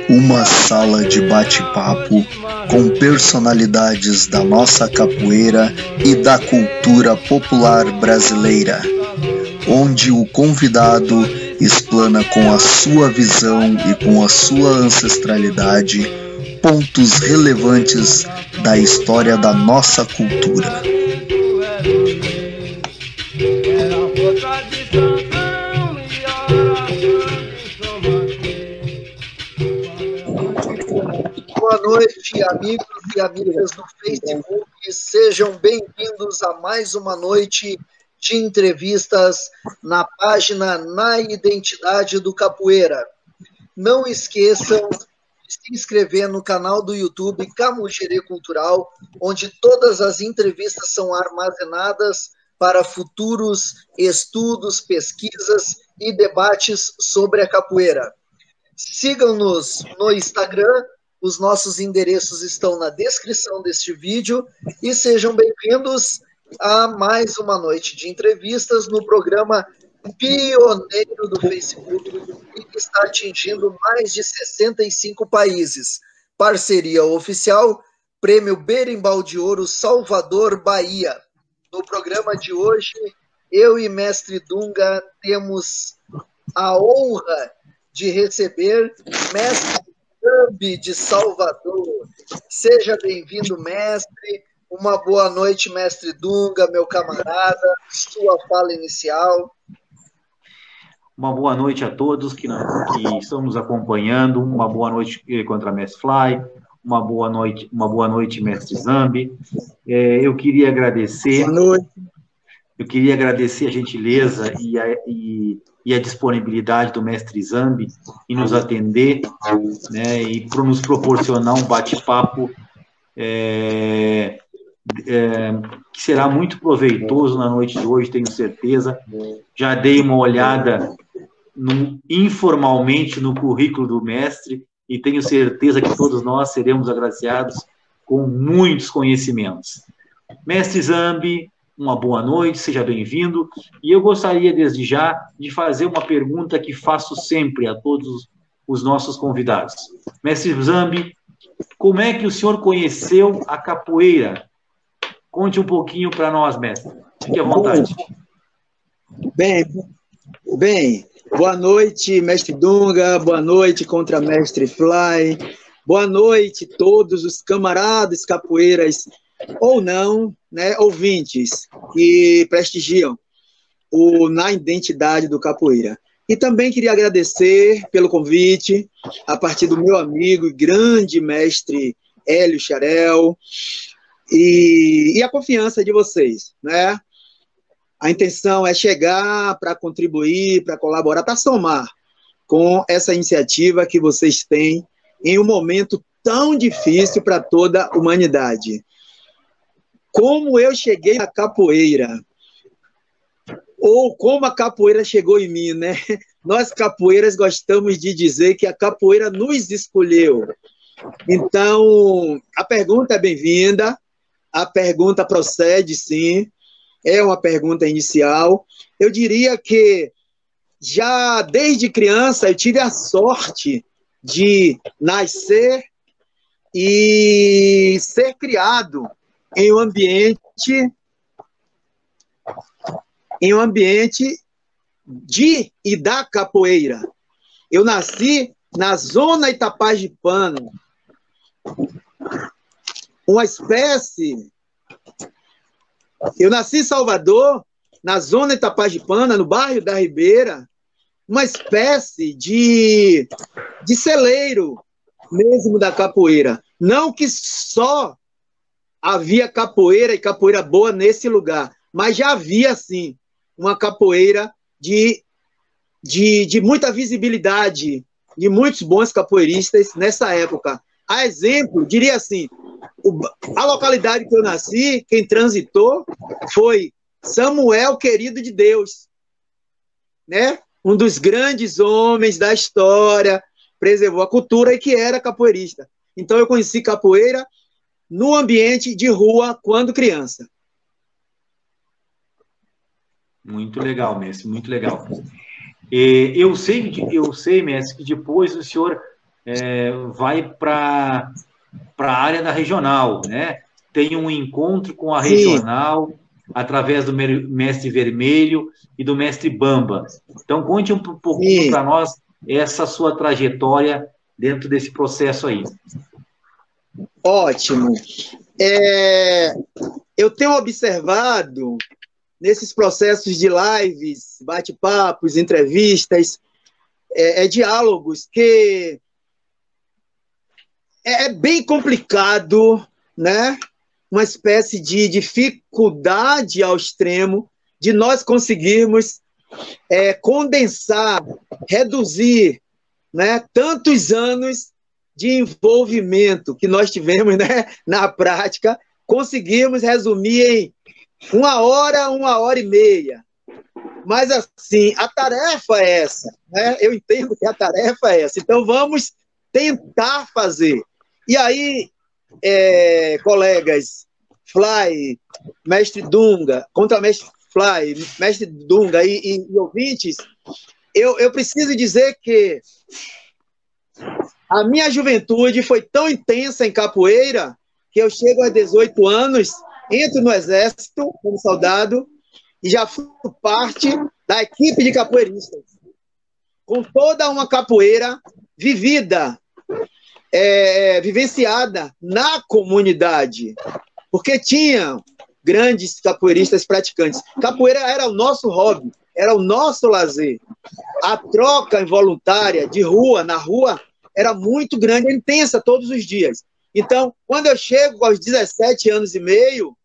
Uma sala de bate-papo com personalidades da nossa capoeira e da cultura popular brasileira, onde o convidado explana com a sua visão e com a sua ancestralidade pontos relevantes da história da nossa cultura. Boa noite, amigos e amigas do Facebook. Sejam bem-vindos a mais uma noite de entrevistas na página Na Identidade do Capoeira. Não esqueçam de se inscrever no canal do YouTube Camugere Cultural, onde todas as entrevistas são armazenadas para futuros estudos, pesquisas e debates sobre a capoeira. Sigam-nos no Instagram. Os nossos endereços estão na descrição deste vídeo e sejam bem-vindos a mais uma noite de entrevistas no programa pioneiro do Facebook e que está atingindo mais de 65 países. Parceria oficial, Prêmio Berimbau de Ouro Salvador, Bahia. No programa de hoje, eu e Mestre Dunga temos a honra de receber Mestre Zambi de Salvador. Seja bem-vindo, mestre. Uma boa noite, mestre Dunga, meu camarada. Sua fala inicial. Uma boa noite a todos que estão nos acompanhando. Uma boa noite contra Mestre Fly. Uma boa noite, mestre Zambi. Eu queria agradecer. Boa noite. Eu queria agradecer a gentileza e a disponibilidade do mestre Zambi em nos atender, né, e nos proporcionar um bate-papo que será muito proveitoso na noite de hoje, tenho certeza. Já dei uma olhada informalmente no currículo do mestre e tenho certeza que todos nós seremos agraciados com muitos conhecimentos. Mestre Zambi, uma boa noite, seja bem-vindo. E eu gostaria, desde já, de fazer uma pergunta que faço sempre a todos os nossos convidados. Mestre Zambi, como é que o senhor conheceu a capoeira? Conte um pouquinho para nós, mestre. Fique à vontade. Bem, boa noite, mestre Dunga, boa noite contra mestre Fly, boa noite a todos os camaradas capoeiras ou não, né, ouvintes que prestigiam Na Identidade do Capoeira. E também queria agradecer pelo convite, a partir do meu amigo e grande mestre Hélio Xarel, e a confiança de vocês, né? A intenção é chegar para contribuir, para colaborar, para somar com essa iniciativa que vocês têm em um momento tão difícil para toda a humanidade. Como eu cheguei na capoeira, ou como a capoeira chegou em mim, né? Nós capoeiras gostamos de dizer que a capoeira nos escolheu. Então, a pergunta é bem-vinda, a pergunta procede, sim, é uma pergunta inicial. Eu diria que já desde criança eu tive a sorte de nascer e ser criado em um ambiente de e da capoeira. Eu nasci na zona Itapajipana, uma espécie. Eu nasci em Salvador, na zona Itapajipana, no bairro da Ribeira, uma espécie de celeiro mesmo da capoeira. Não que só havia capoeira e capoeira boa nesse lugar, mas já havia, sim, uma capoeira de muita visibilidade, de muitos bons capoeiristas nessa época. A exemplo, diria assim, a localidade que eu nasci, quem transitou foi Samuel Querido de Deus, né? Um dos grandes homens da história, preservou a cultura e que era capoeirista. Então eu conheci capoeira no ambiente de rua quando criança. Muito legal, mestre, muito legal. Eu sei, mestre, que depois o senhor vai para a área da regional, né? Tem um encontro com a Sim, regional através do mestre Vermelho e do mestre Bamba. Então, conte um pouquinho sim. para nós essa sua trajetória dentro desse processo aí. Ótimo. Eu tenho observado nesses processos de lives, bate-papos, entrevistas, diálogos, que é bem complicado, né? Uma espécie de dificuldade ao extremo de nós conseguirmos condensar, reduzir, né, tantos anos de envolvimento que nós tivemos, né, na prática, conseguimos resumir em 1 hora e meia. Mas, assim, a tarefa é essa, né? Eu entendo que a tarefa é essa. Então, vamos tentar fazer. E aí, colegas, Fly, mestre Dunga, contra-mestre Fly, mestre Dunga e ouvintes, eu preciso dizer que a minha juventude foi tão intensa em capoeira que eu chego aos 18 anos, entro no exército como soldado e já fui parte da equipe de capoeiristas, com toda uma capoeira vivida, vivenciada na comunidade, porque tinha grandes capoeiristas praticantes. Capoeira era o nosso hobby, era o nosso lazer. A troca involuntária de rua, na rua, era muito grande, intensa todos os dias. Então, quando eu chego aos 17 anos e meio,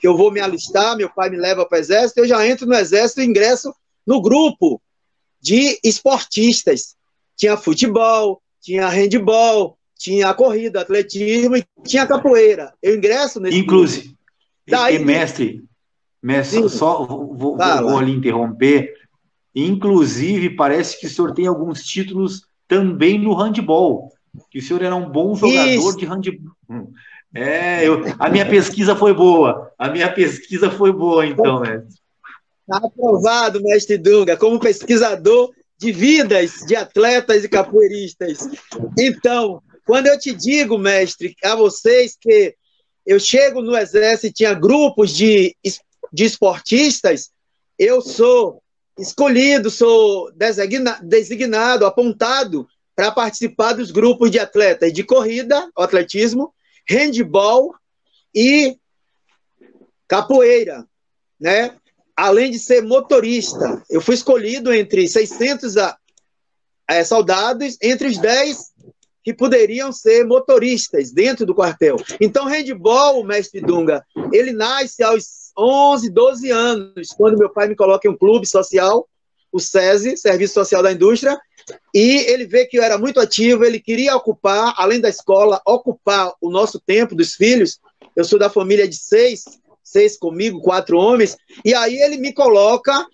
que eu vou me alistar, meu pai me leva para o exército, eu já entro no exército e ingresso no grupo de esportistas. Tinha futebol, tinha handebol, tinha corrida, atletismo e tinha capoeira. Eu ingresso nesse Inclusive, grupo. Daí, mestre, sim, só vou ali interromper. Inclusive, parece que o senhor tem alguns títulos também no handebol, que o senhor era um bom jogador de handebol. A minha pesquisa foi boa. Então, mestre. Está aprovado, mestre Dunga, como pesquisador de vidas de atletas e capoeiristas. Então, quando eu te digo, mestre, a vocês que eu chego no exército e tinha grupos de esportistas, eu sou escolhido, sou designado, apontado para participar dos grupos de atletas de corrida, atletismo, handebol e capoeira, né? Além de ser motorista. Eu fui escolhido entre 600 soldados, entre os 10 que poderiam ser motoristas dentro do quartel. Então, o handebol, mestre Dunga, ele nasce aos 11, 12 anos, quando meu pai me coloca em um clube social, o SESI, Serviço Social da Indústria, e ele vê que eu era muito ativo, ele queria ocupar, além da escola, ocupar o nosso tempo dos filhos. Eu sou da família de 6 comigo, 4 homens, e aí ele me coloca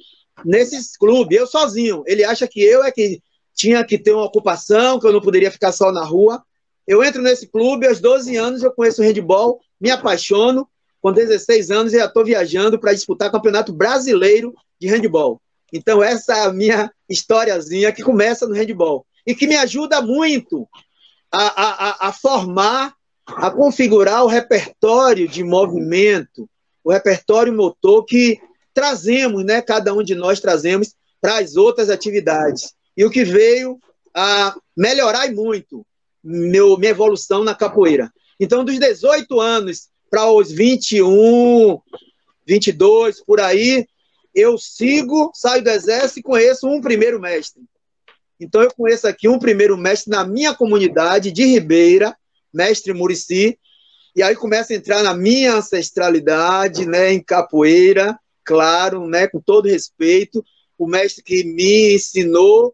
nesses clubes, eu sozinho. Ele acha que eu que tinha que ter uma ocupação, que eu não poderia ficar só na rua. Eu entro nesse clube, aos 12 anos eu conheço o handebol, me apaixono, com 16 anos eu já estou viajando para disputar o Campeonato Brasileiro de Handebol. Então essa é a minha historiazinha que começa no handebol e que me ajuda muito a formar, a configurar o repertório de movimento, o repertório motor que trazemos, né? Cada um de nós trazemos para as outras atividades. E o que veio a melhorar muito minha evolução na capoeira. Então, dos 18 anos para os 21, 22, por aí, eu saio do exército e conheço um primeiro mestre. Então, eu conheço aqui um primeiro mestre na minha comunidade de Ribeira, mestre Muricy, e aí começa a entrar na minha ancestralidade, né, em capoeira, claro, né, com todo respeito, o mestre que me ensinou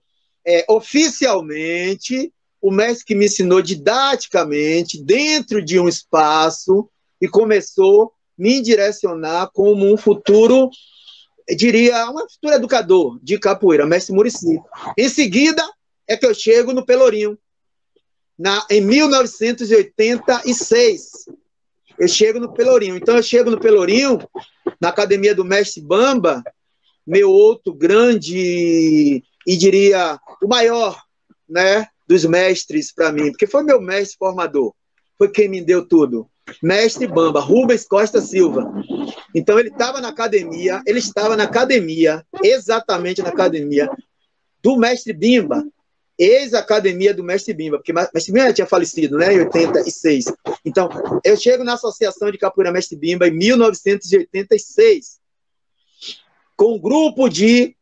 oficialmente, o mestre que me ensinou didaticamente, dentro de um espaço, e começou a me direcionar como um futuro, diria, um futuro educador de capoeira, mestre Muricy. Em seguida, é que eu chego no Pelourinho, em 1986, eu chego no Pelourinho. Então, eu chego no Pelourinho, na academia do mestre Bamba, meu outro grande, e diria, o maior, né, dos mestres para mim, porque foi meu mestre formador, foi quem me deu tudo. Mestre Bamba, Rubens Costa Silva. Então ele estava na academia, exatamente na academia do mestre Bimba, ex-academia do mestre Bimba, porque o mestre Bimba tinha falecido, né, em 86. Então, eu chego na Associação de Capoeira Mestre Bimba em 1986, com um grupo de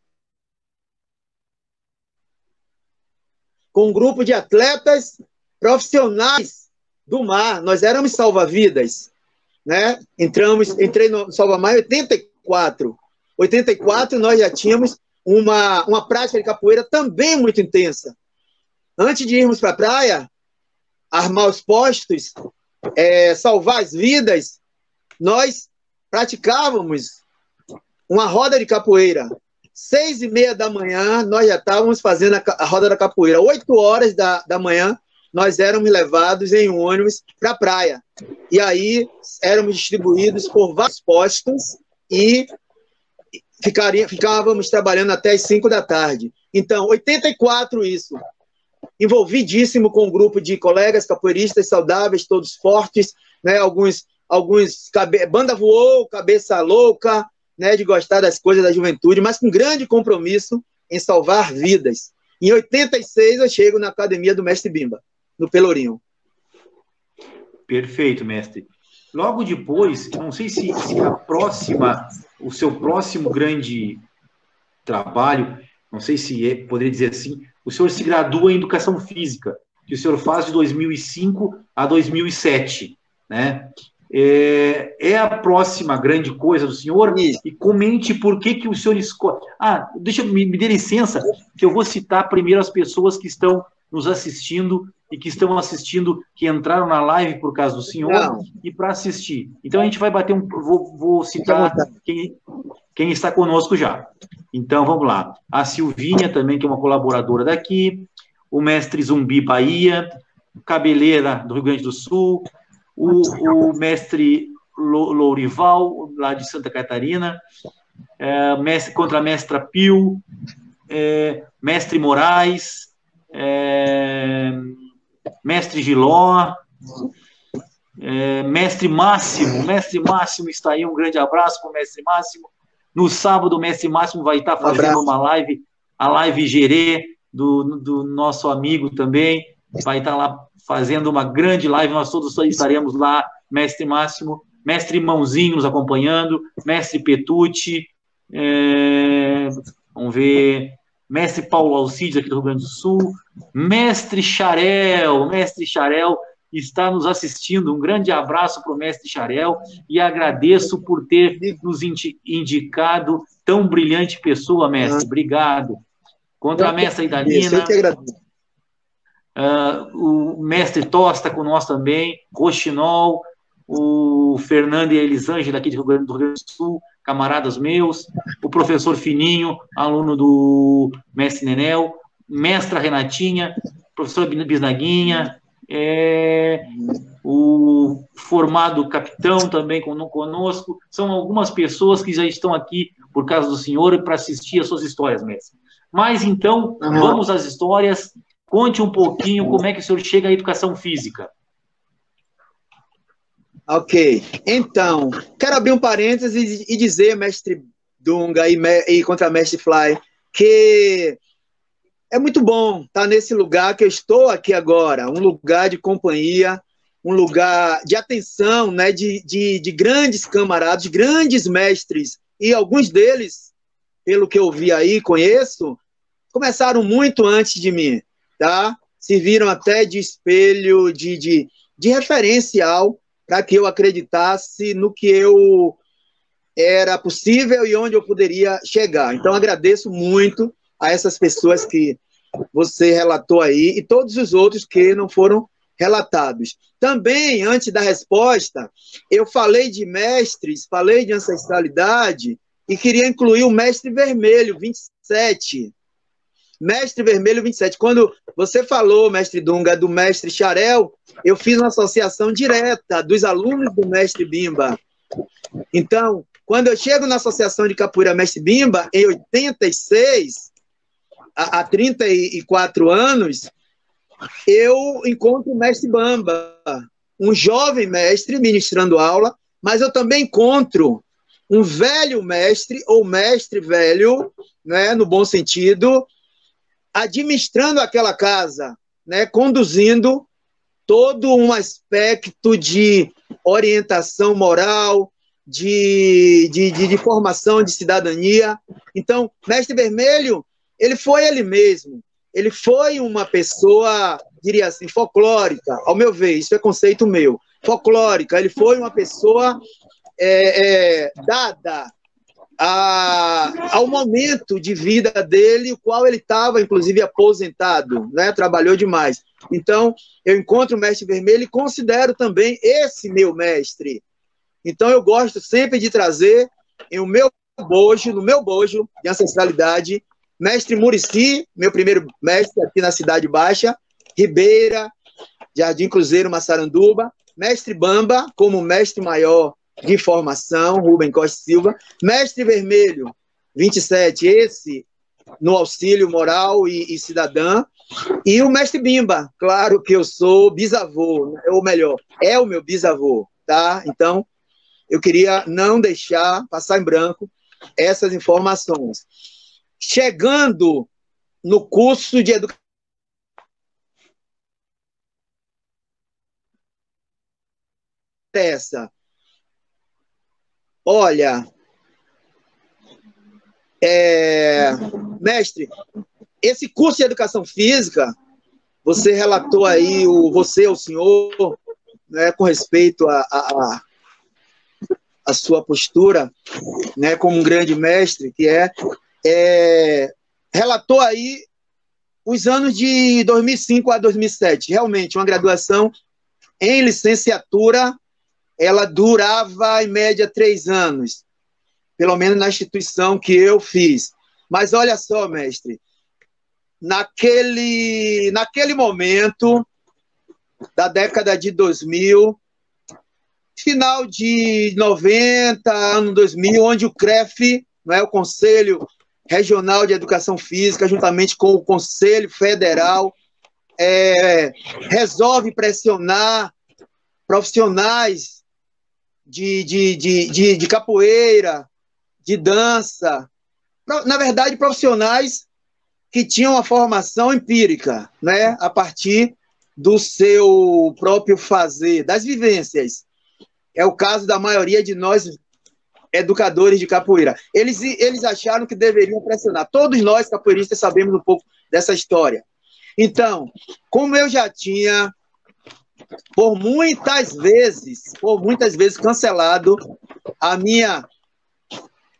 atletas profissionais do mar. Nós éramos salva-vidas, né? Entrei no Salva-Mar em 84. 84 nós já tínhamos uma prática de capoeira também muito intensa. Antes de irmos para a praia, armar os postos, salvar as vidas, nós praticávamos uma roda de capoeira. 6h30 da manhã, nós já estávamos fazendo a roda da capoeira. 8 horas da manhã, nós éramos levados em um ônibus para a praia. E aí, éramos distribuídos por vários postos e ficávamos trabalhando até as 5 da tarde. Então, 84 isso. Envolvidíssimo com um grupo de colegas capoeiristas saudáveis, todos fortes, né? Alguns banda voou, cabeça louca, né, de gostar das coisas da juventude, mas com grande compromisso em salvar vidas. Em 86, eu chego na academia do mestre Bimba, no Pelourinho. Perfeito, mestre. Logo depois, não sei se o seu próximo grande trabalho, não sei se poderia dizer assim, o senhor se gradua em Educação Física, que o senhor faz de 2005 a 2007, né? É a próxima grande coisa do senhor? Isso. E comente por que o senhor escolhe. Me dê licença, que eu vou citar primeiro as pessoas que estão nos assistindo e que estão assistindo, que entraram na live por causa do senhor e para assistir. Então a gente vai bater vou citar quem está conosco já. Então vamos lá. A Silvinha também, que é uma colaboradora daqui, o mestre Zumbi Bahia, Cabeleira do Rio Grande do Sul, o mestre Lourival, lá de Santa Catarina, contramestra Pio, mestre Moraes, mestre Giló, mestre Máximo está aí, um grande abraço para o mestre Máximo. No sábado, o mestre Máximo vai estar fazendo uma live, a live Gerê, do nosso amigo também, vai estar lá fazendo uma grande live, nós todos estaremos lá, mestre Máximo, mestre Mãozinho nos acompanhando, mestre Petucci, vamos ver, mestre Paulo Alcides aqui do Rio Grande do Sul, mestre Xarel está nos assistindo, um grande abraço para o mestre Xarel e agradeço por ter nos indicado tão brilhante pessoa, mestre, obrigado. Contra a mestra Idalina, o mestre Tosta com nós também, Rochinol, o Fernando e a Elisângela aqui do Rio Grande do Sul, camaradas meus, o professor Fininho, aluno do mestre Nenel, mestra Renatinha, professor Bisnaguinha, o formado capitão também conosco, são algumas pessoas que já estão aqui por causa do senhor e para assistir as suas histórias, mestre. Mas então, vamos às histórias. Conte um pouquinho como é que o senhor chega à educação física. Ok. Então, quero abrir um parênteses e dizer, mestre Dunga e contramestre Fly, que é muito bom estar nesse lugar que eu estou aqui agora, um lugar de companhia, um lugar de atenção, né, de grandes camaradas, de grandes mestres, e alguns deles, pelo que eu vi aí, conheço, começaram muito antes de mim, tá? Serviram até de espelho, de referencial para que eu acreditasse no que eu era possível e onde eu poderia chegar. Então, agradeço muito a essas pessoas que você relatou aí e todos os outros que não foram relatados. Também, antes da resposta, eu falei de mestres, falei de ancestralidade e queria incluir o mestre vermelho, 27. Mestre Vermelho 27. Quando você falou, mestre Dunga, do mestre Xarel, eu fiz uma associação direta dos alunos do mestre Bimba. Então, quando eu chego na Associação de Capoeira Mestre Bimba, em 86, há 34 anos, eu encontro o Mestre Bamba, um jovem mestre ministrando aula, mas eu também encontro um velho mestre, ou mestre velho, né, no bom sentido, administrando aquela casa, né, conduzindo todo um aspecto de orientação moral, de formação de cidadania. Então, Mestre Vermelho, ele foi ele mesmo. Ele foi uma pessoa, diria assim, folclórica, ao meu ver, isso é conceito meu, folclórica. Ele foi uma pessoa dada ao momento de vida dele, o qual ele estava, inclusive, aposentado, né? Trabalhou demais. Então, eu encontro o Mestre Vermelho e considero também esse meu mestre. Então, eu gosto sempre de trazer no meu bojo de ancestralidade, Mestre Muricy, meu primeiro mestre aqui na Cidade Baixa, Ribeira, Jardim Cruzeiro, Massaranduba, Mestre Bamba, como mestre maior de formação, Rubem Costa Silva, Mestre Vermelho, 27, esse no auxílio moral e cidadã, e o Mestre Bimba, claro que eu sou bisavô, ou melhor, é o meu bisavô, tá? Então, eu queria não deixar passar em branco essas informações. Chegando no curso de educação, olha, mestre, esse curso de educação física, você relatou aí, o senhor, né, com respeito à sua postura, né, como um grande mestre, que relatou aí os anos de 2005 a 2007. Realmente, uma graduação em licenciatura, ela durava, em média, 3 anos, pelo menos na instituição que eu fiz. Mas olha só, mestre, naquele momento da década de 2000, final de 90, ano 2000, onde o CREF, né, o Conselho Regional de Educação Física, juntamente com o Conselho Federal, resolve pressionar profissionais de capoeira, de dança, na verdade, profissionais que tinham uma formação empírica, né, a partir do seu próprio fazer, das vivências. É o caso da maioria de nós, educadores de capoeira. Eles acharam que deveriam pressionar. Todos nós, capoeiristas, sabemos um pouco dessa história. Então, como eu já tinha, por muitas vezes, cancelado a minha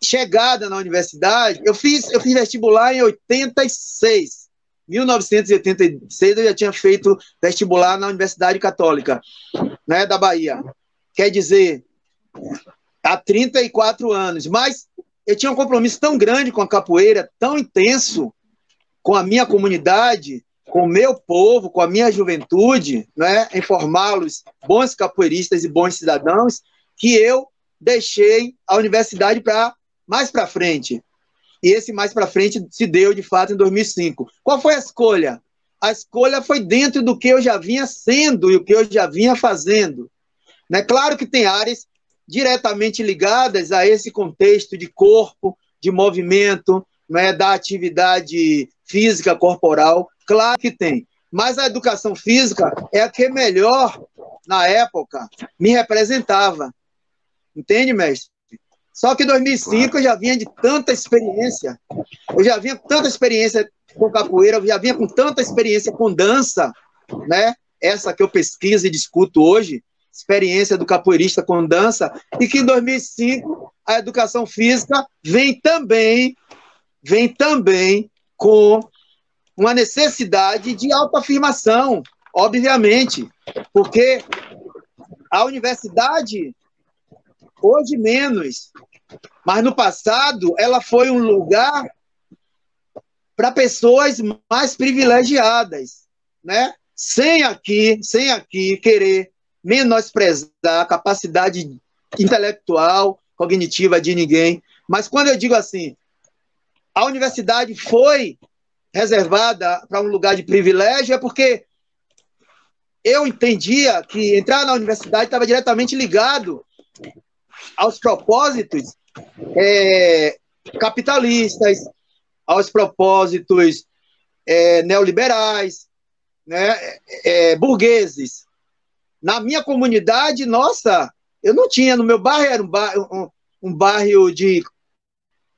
chegada na universidade, eu fiz vestibular em 86. 1986, eu já tinha feito vestibular na Universidade Católica, né, da Bahia. Quer dizer, há 34 anos. Mas eu tinha um compromisso tão grande com a capoeira, tão intenso com a minha comunidade, com o meu povo, com a minha juventude, né, em formá-los bons capoeiristas e bons cidadãos, que eu deixei a universidade mais para frente. E esse mais para frente se deu, de fato, em 2005. Qual foi a escolha? A escolha foi dentro do que eu já vinha sendo e o que eu já vinha fazendo. Né? Claro que tem áreas diretamente ligadas a esse contexto de corpo, de movimento, né, da atividade física corporal, claro que tem. Mas a educação física é a que melhor, na época, me representava. Entende, mestre? Só que em 2005 eu já vinha de tanta experiência, com capoeira, eu já vinha com tanta experiência com dança, né? Essa que eu pesquiso e discuto hoje, experiência do capoeirista com dança, e que em 2005 a educação física vem também com uma necessidade de autoafirmação, obviamente, porque a universidade, hoje menos, mas no passado ela foi um lugar para pessoas mais privilegiadas, né? Sem aqui querer menosprezar a capacidade intelectual cognitiva de ninguém. Mas quando eu digo assim, a universidade foi reservada para um lugar de privilégio, é porque eu entendia que entrar na universidade estava diretamente ligado aos propósitos capitalistas, aos propósitos neoliberais, né, burgueses. Na minha comunidade, nossa, eu não tinha, no meu bairro era um bairro de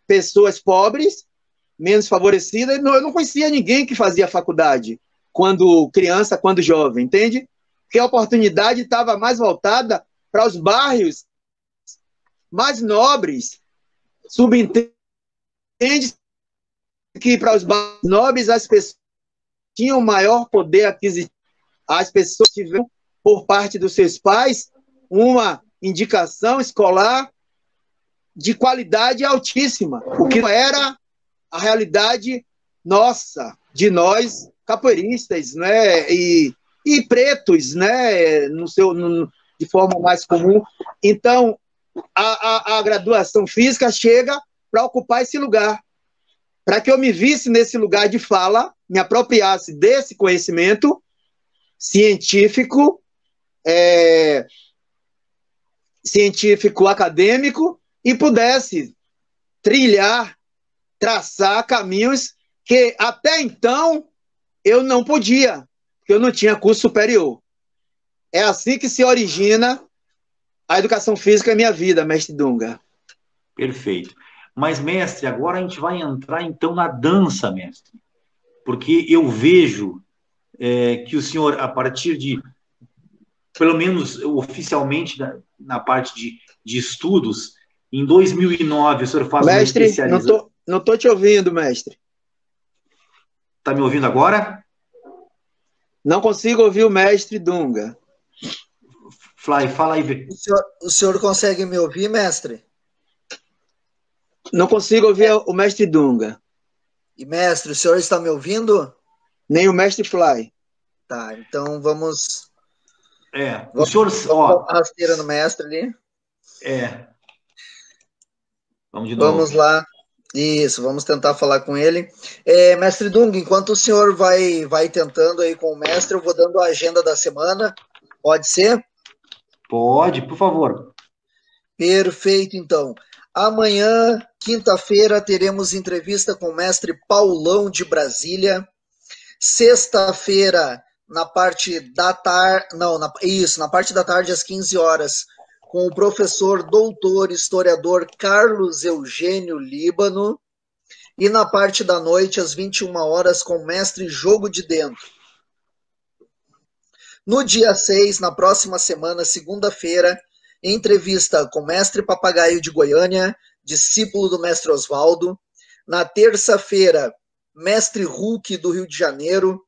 pessoas pobres, menos favorecidas, eu não conhecia ninguém que fazia faculdade quando criança, quando jovem, entende? Porque a oportunidade estava mais voltada para os bairros mais nobres. Subentende que para os bairros nobres as pessoas tinham maior poder aquisitivo. As pessoas tiveram, por parte dos seus pais, uma indicação escolar de qualidade altíssima, o que não era a realidade nossa, de nós capoeiristas, né, e pretos, né, de forma mais comum. Então, a graduação física chega para ocupar esse lugar, para que eu me visse nesse lugar de fala, me apropriasse desse conhecimento científico, científico acadêmico, e pudesse trilhar, traçar caminhos que até então eu não podia, porque eu não tinha curso superior. É assim que se origina a educação física em minha vida, mestre Dunga. Perfeito. Mas, mestre, agora a gente vai entrar então na dança, mestre. Porque eu vejo que o senhor, a partir de, pelo menos oficialmente, na parte de estudos, em 2009 o senhor faz uma especialização... Mestre, não estou te ouvindo, mestre. Está me ouvindo agora? Não consigo ouvir o mestre Dunga. Fly, fala aí. O senhor consegue me ouvir, mestre? Não consigo ouvir o mestre Dunga. E, mestre, o senhor está me ouvindo? Nem o mestre Fly. Tá, então vamos... o senhor... Vamos dar uma rasteira no mestre ali. Vamos de novo. Vamos lá. Isso, vamos tentar falar com ele. Mestre Dunga, enquanto o senhor vai tentando aí com o mestre, eu vou dando a agenda da semana. Pode ser? Pode, por favor. Perfeito, então. Amanhã, quinta-feira, teremos entrevista com o mestre Paulão de Brasília. Sexta-feira, na parte da tarde, na parte da tarde, às 15 horas, com o professor doutor historiador Carlos Eugênio Líbano. E na parte da noite, às 21 horas, com o mestre Jogo de Dentro. No dia 6, na próxima semana, segunda-feira, entrevista com o mestre Papagaio de Goiânia, discípulo do mestre Oswaldo. Na terça-feira, mestre Hulk do Rio de Janeiro.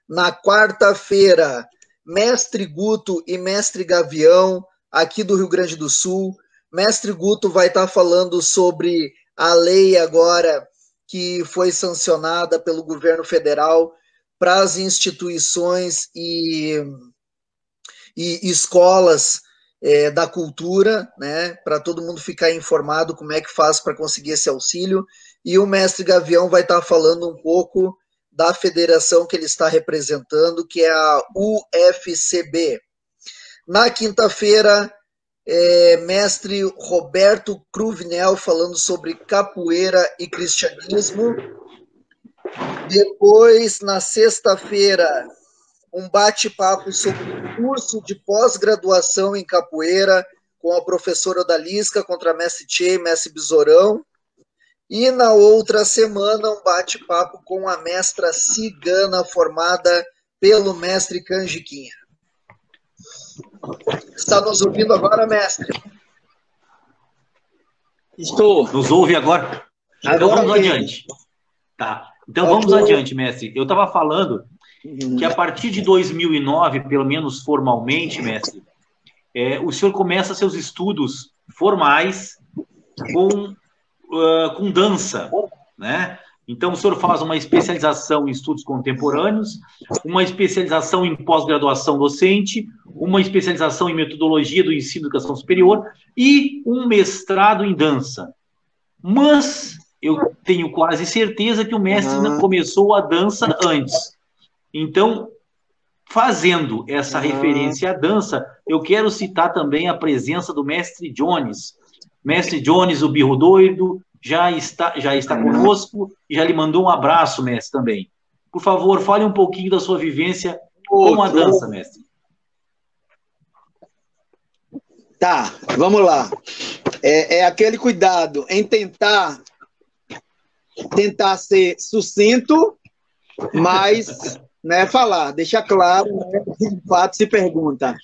Na quarta-feira, mestre Guto e mestre Gavião, aqui do Rio Grande do Sul. Mestre Guto vai estar falando sobre a lei agora que foi sancionada pelo governo federal para as instituições e escolas da cultura, né, para todo mundo ficar informado como é que faz para conseguir esse auxílio. E o mestre Gavião vai estar falando um pouco da federação que ele está representando, que é a UFCB. Na quinta-feira, mestre Roberto Cruvinel falando sobre capoeira e cristianismo. Depois, na sexta-feira, um bate-papo sobre o curso de pós-graduação em capoeira com a professora Odalisca, contra mestre Tchê e mestre Besourão. E na outra semana, um bate-papo com a mestra cigana formada pelo mestre Canjiquinha. Está nos ouvindo agora, mestre? Estou. Nos ouve agora? Então vamos adiante. Tá. Então vamos adiante, mestre. Eu estava falando que a partir de 2009, pelo menos formalmente, mestre, o senhor começa seus estudos formais com dança, né? Então, o senhor faz uma especialização em estudos contemporâneos, uma especialização em pós-graduação docente, uma especialização em metodologia do ensino e educação superior e um mestrado em dança. Mas eu tenho quase certeza que o mestre não começou a dança antes. Então, fazendo essa referência à dança, eu quero citar também a presença do mestre Jones. Mestre Jones, o Birro Doido, já está conosco e já lhe mandou um abraço, mestre, também. Por favor, fale um pouquinho da sua vivência com a dança, mestre. Tá, vamos lá. É aquele cuidado em tentar ser sucinto, mas falar, deixar claro, de fato se pergunta.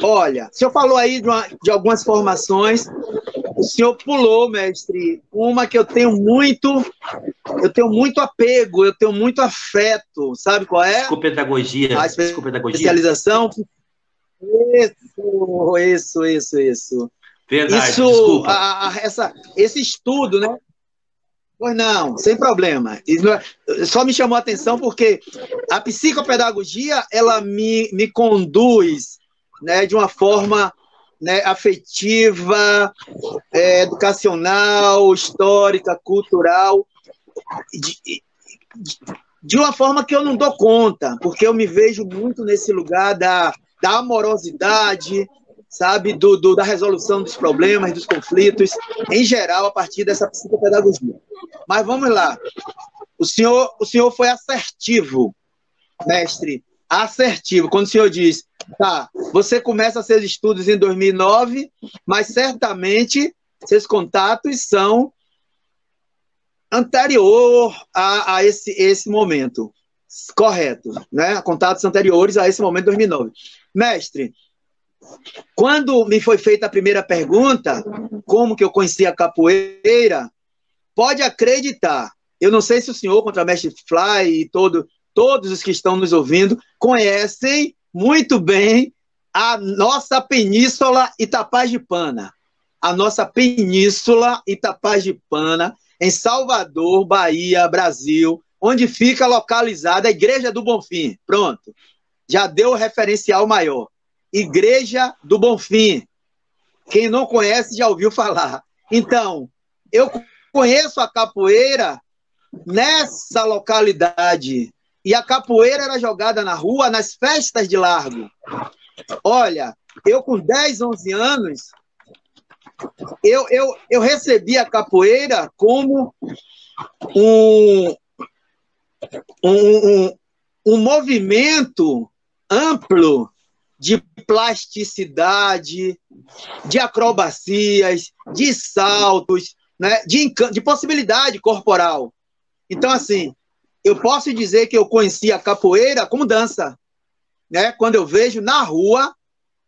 Olha, o senhor falou aí de algumas formações, o senhor pulou, mestre, uma que eu tenho muito apego, eu tenho muito afeto, sabe qual é? Psicopedagogia. A especialização. Isso. Verdade, isso, desculpa. Esse estudo, né? Pois não, sem problema. Só me chamou a atenção porque a psicopedagogia, ela me conduz, né, de uma forma, né, afetiva, educacional, histórica, cultural, de uma forma que eu não dou conta, porque eu me vejo muito nesse lugar da amorosidade, sabe, da resolução dos problemas, dos conflitos, em geral, a partir dessa psicopedagogia. Mas vamos lá. O senhor foi assertivo, mestre, assertivo, quando o senhor diz, tá, você começa seus estudos em 2009, mas certamente seus contatos são anterior a esse momento. Correto, né? Contatos anteriores a esse momento, 2009. Mestre, quando me foi feita a primeira pergunta, como que eu conheci a capoeira, pode acreditar, eu não sei se o senhor, contramestre Fly e todos os que estão nos ouvindo, conhecem muito bem a nossa Península Itapajipana. A nossa Península Itapajipana, em Salvador, Bahia, Brasil, onde fica localizada a Igreja do Bonfim. Pronto, já deu o referencial maior. Igreja do Bonfim. Quem não conhece já ouviu falar. Então, eu conheço a capoeira nessa localidade. E a capoeira era jogada na rua, nas festas de largo. Olha, eu com 10, 11 anos, eu recebi a capoeira como um movimento amplo de plasticidade, de acrobacias, de saltos, né, de possibilidade corporal. Então, assim, eu posso dizer que eu conheci a capoeira como dança, né? Quando eu vejo na rua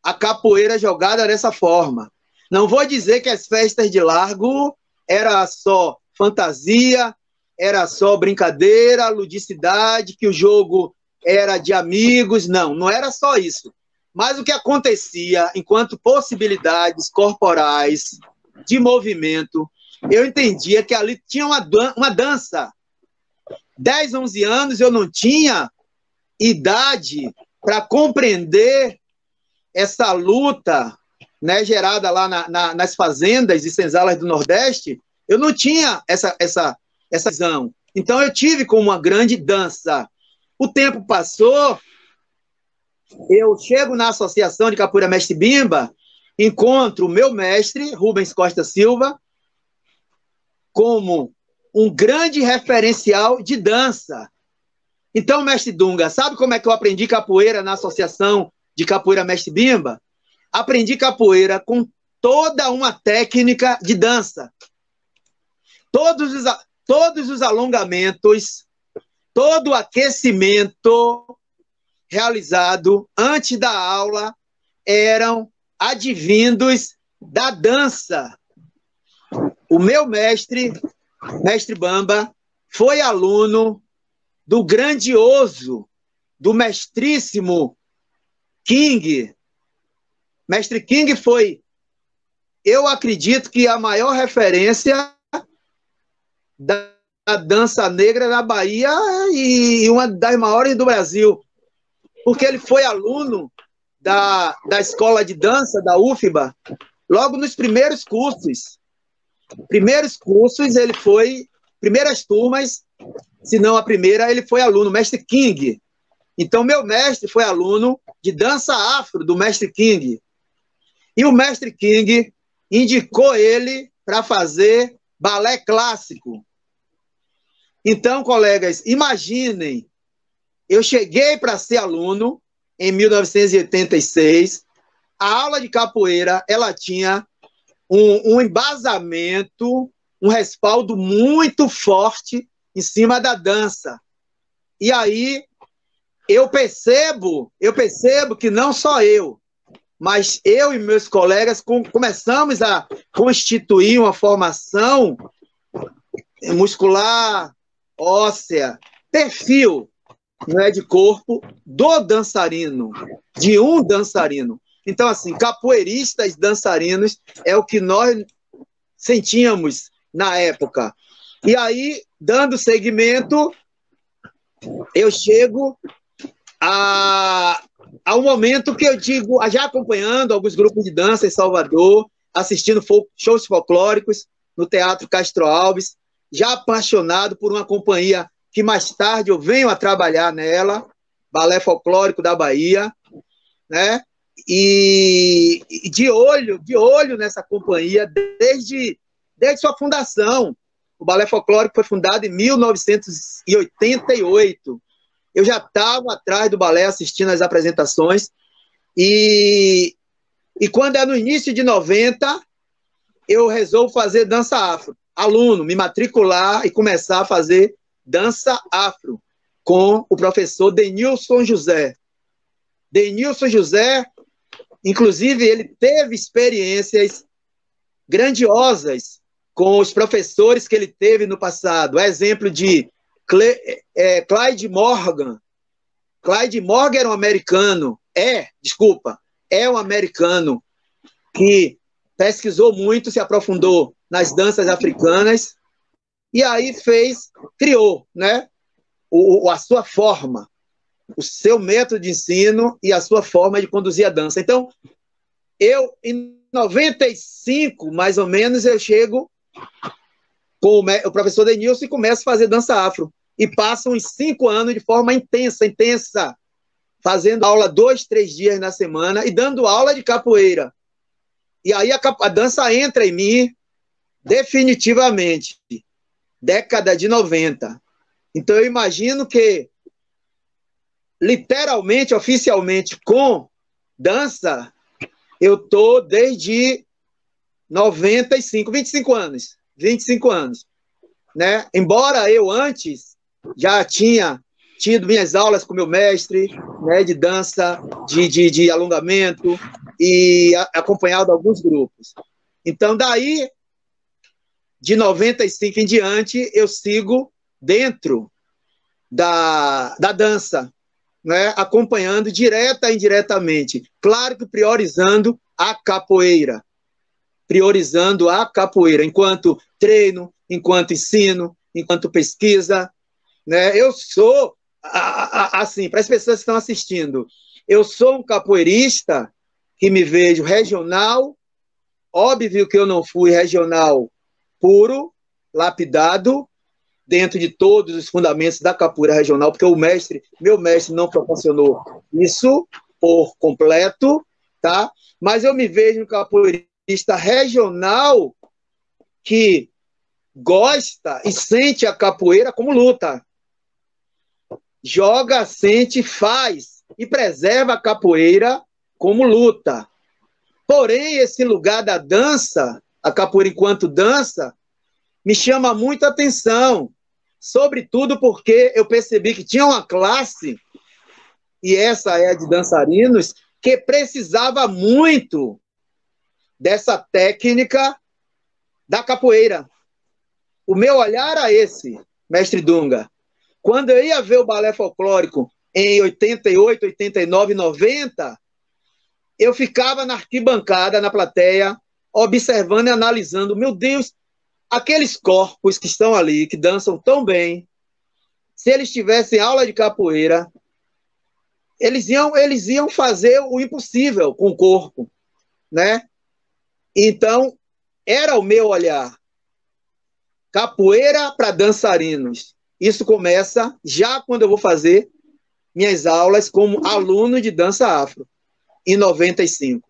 a capoeira jogada dessa forma. Não vou dizer que as festas de largo era só fantasia, era só brincadeira, ludicidade, que o jogo era de amigos. Não era só isso. Mas o que acontecia enquanto possibilidades corporais de movimento, eu entendia que ali tinha uma dança. 10, 11 anos eu não tinha idade para compreender essa luta, né, gerada lá nas fazendas e senzalas do Nordeste. Eu não tinha essa visão. Então eu tive como uma grande dança. O tempo passou, eu chego na Associação de Capoeira Mestre Bimba, encontro o meu mestre, Rubens Costa Silva, como um grande referencial de dança. Então, mestre Dunga, sabe como é que eu aprendi capoeira na Associação de Capoeira Mestre Bimba? Aprendi capoeira com toda uma técnica de dança. Todos os alongamentos, todo o aquecimento realizado antes da aula eram advindos da dança. O meu mestre Bamba, foi aluno do grandioso, do mestríssimo King. Mestre King foi, eu acredito que a maior referência da dança negra na Bahia e uma das maiores do Brasil, porque ele foi aluno da escola de dança da UFBA, logo nos primeiros cursos. Ele foi, primeiras turmas, se não a primeira, ele foi aluno, mestre King. Então, meu mestre foi aluno de dança afro do mestre King. E o mestre King indicou ele para fazer balé clássico. Então, colegas, imaginem, eu cheguei para ser aluno em 1986, a aula de capoeira, ela tinha um embasamento, um respaldo muito forte em cima da dança. E aí, eu percebo que não só eu, mas eu e meus colegas começamos a constituir uma formação muscular, óssea, perfil, não é, de corpo do dançarino, de um dançarino. Então, assim, capoeiristas dançarinos é o que nós sentíamos na época. E aí, dando seguimento, eu chego a um momento que eu digo, já acompanhando alguns grupos de dança em Salvador, assistindo shows folclóricos no Teatro Castro Alves, já apaixonado por uma companhia que mais tarde eu venho a trabalhar nela, Balé Folclórico da Bahia, né? E de olho nessa companhia desde sua fundação. O Balé Folclórico foi fundado em 1988. Eu já estava atrás do balé assistindo às apresentações e quando é no início de 90, eu resolvo fazer dança afro. Aluno, me matricular e começar a fazer dança afro com o professor Denilson José. Denilson José, inclusive, ele teve experiências grandiosas com os professores que ele teve no passado. Exemplo de Clyde Morgan. Clyde Morgan era um americano, é um americano que pesquisou muito, se aprofundou nas danças africanas e aí criou, né, a sua forma, o seu método de ensino e a sua forma de conduzir a dança. Então, em 95, mais ou menos, eu chego com o professor Denilson e começo a fazer dança afro. E passam uns 5 anos de forma intensa, fazendo aula 2, 3 dias na semana e dando aula de capoeira. E aí a dança entra em mim definitivamente, década de 90. Então eu imagino que, literalmente, oficialmente, com dança, eu estou desde 95, 25 anos. 25 anos. Né? Embora eu antes já tinha tido minhas aulas com meu mestre, né, de dança, de alongamento, e acompanhado alguns grupos. Então, daí, de 95 em diante, eu sigo dentro da dança, né, acompanhando direta e indiretamente. Claro que priorizando a capoeira, enquanto treino, enquanto ensino, enquanto pesquisa, né? Eu sou, assim, para as pessoas que estão assistindo, eu sou um capoeirista que me vejo regional, óbvio que eu não fui regional puro, lapidado, dentro de todos os fundamentos da capoeira regional, porque meu mestre não proporcionou isso por completo, tá? Mas eu me vejo um capoeirista regional que gosta e sente a capoeira como luta. Joga, sente, faz e preserva a capoeira como luta. Porém, esse lugar da dança, a capoeira enquanto dança, me chama muita atenção, sobretudo porque eu percebi que tinha uma classe, e essa é a de dançarinos, que precisava muito dessa técnica da capoeira. O meu olhar era esse, mestre Dunga. Quando eu ia ver o balé folclórico em 88, 89, 90, eu ficava na arquibancada, na plateia, observando e analisando. Meu Deus, aqueles corpos que estão ali, que dançam tão bem, se eles tivessem aula de capoeira, eles iam fazer o impossível com o corpo, né? Então, era o meu olhar. Capoeira para dançarinos. Isso começa já quando eu vou fazer minhas aulas como aluno de dança afro, em 95.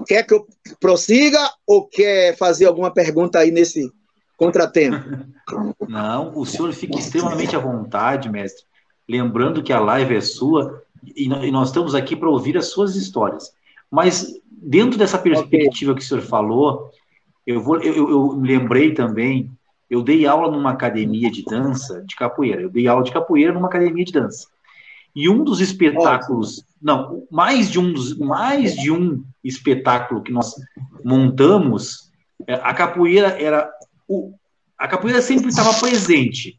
Quer que eu prossiga ou quer fazer alguma pergunta aí nesse contratempo? Não, o senhor fique extremamente à vontade, mestre. Lembrando que a live é sua e nós estamos aqui para ouvir as suas histórias. Mas, dentro dessa perspectiva que o senhor falou, eu lembrei também, eu dei aula numa academia de dança de capoeira. Eu dei aula de capoeira numa academia de dança. E um dos espetáculos, não, mais de um espetáculo que nós montamos, a capoeira sempre estava presente.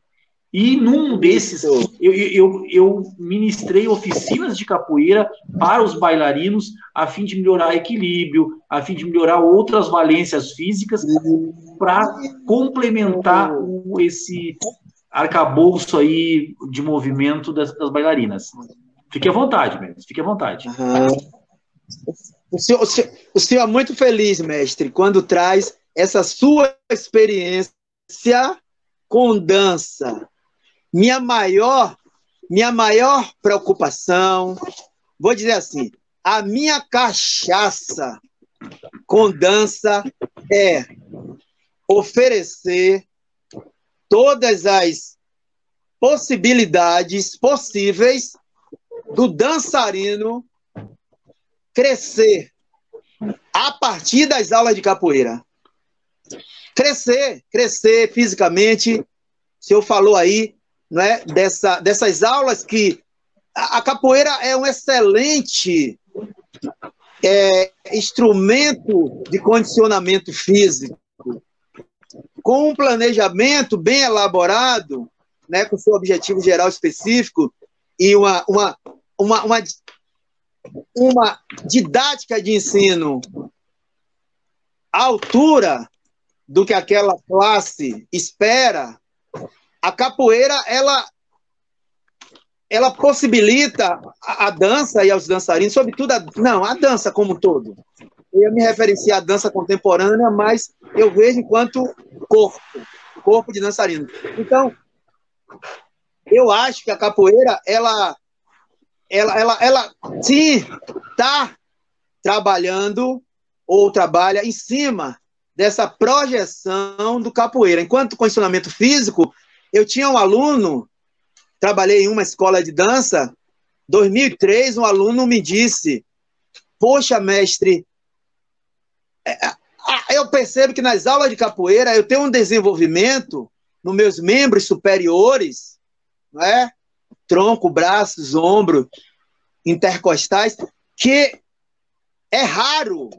E num desses, eu ministrei oficinas de capoeira para os bailarinos a fim de melhorar equilíbrio, a fim de melhorar outras valências físicas para complementar esse arcabouço aí de movimento das bailarinas. Fique à vontade, mestre, fique à vontade. O senhor é muito feliz, mestre, quando traz essa sua experiência com dança. Minha maior preocupação, vou dizer assim, a minha cachaça com dança é oferecer todas as possibilidades possíveis do dançarino crescer a partir das aulas de capoeira. Crescer fisicamente. O senhor falou aí, não é, dessas aulas que a capoeira é um excelente instrumento de condicionamento físico, com um planejamento bem elaborado, né, com seu objetivo geral específico e uma didática de ensino à altura do que aquela classe espera. A capoeira, ela possibilita a dança e aos dançarinos, sobretudo a dança como um todo. Eu ia me referenciar à dança contemporânea, mas eu vejo enquanto corpo de dançarino. Então, eu acho que a capoeira, ela sim, está trabalhando ou trabalha em cima dessa projeção do capoeira. Enquanto condicionamento físico, eu tinha um aluno, trabalhei em uma escola de dança, 2003, um aluno me disse: poxa, mestre, eu percebo que nas aulas de capoeira eu tenho um desenvolvimento nos meus membros superiores, não é? Tronco, braços, ombro, intercostais, que é raro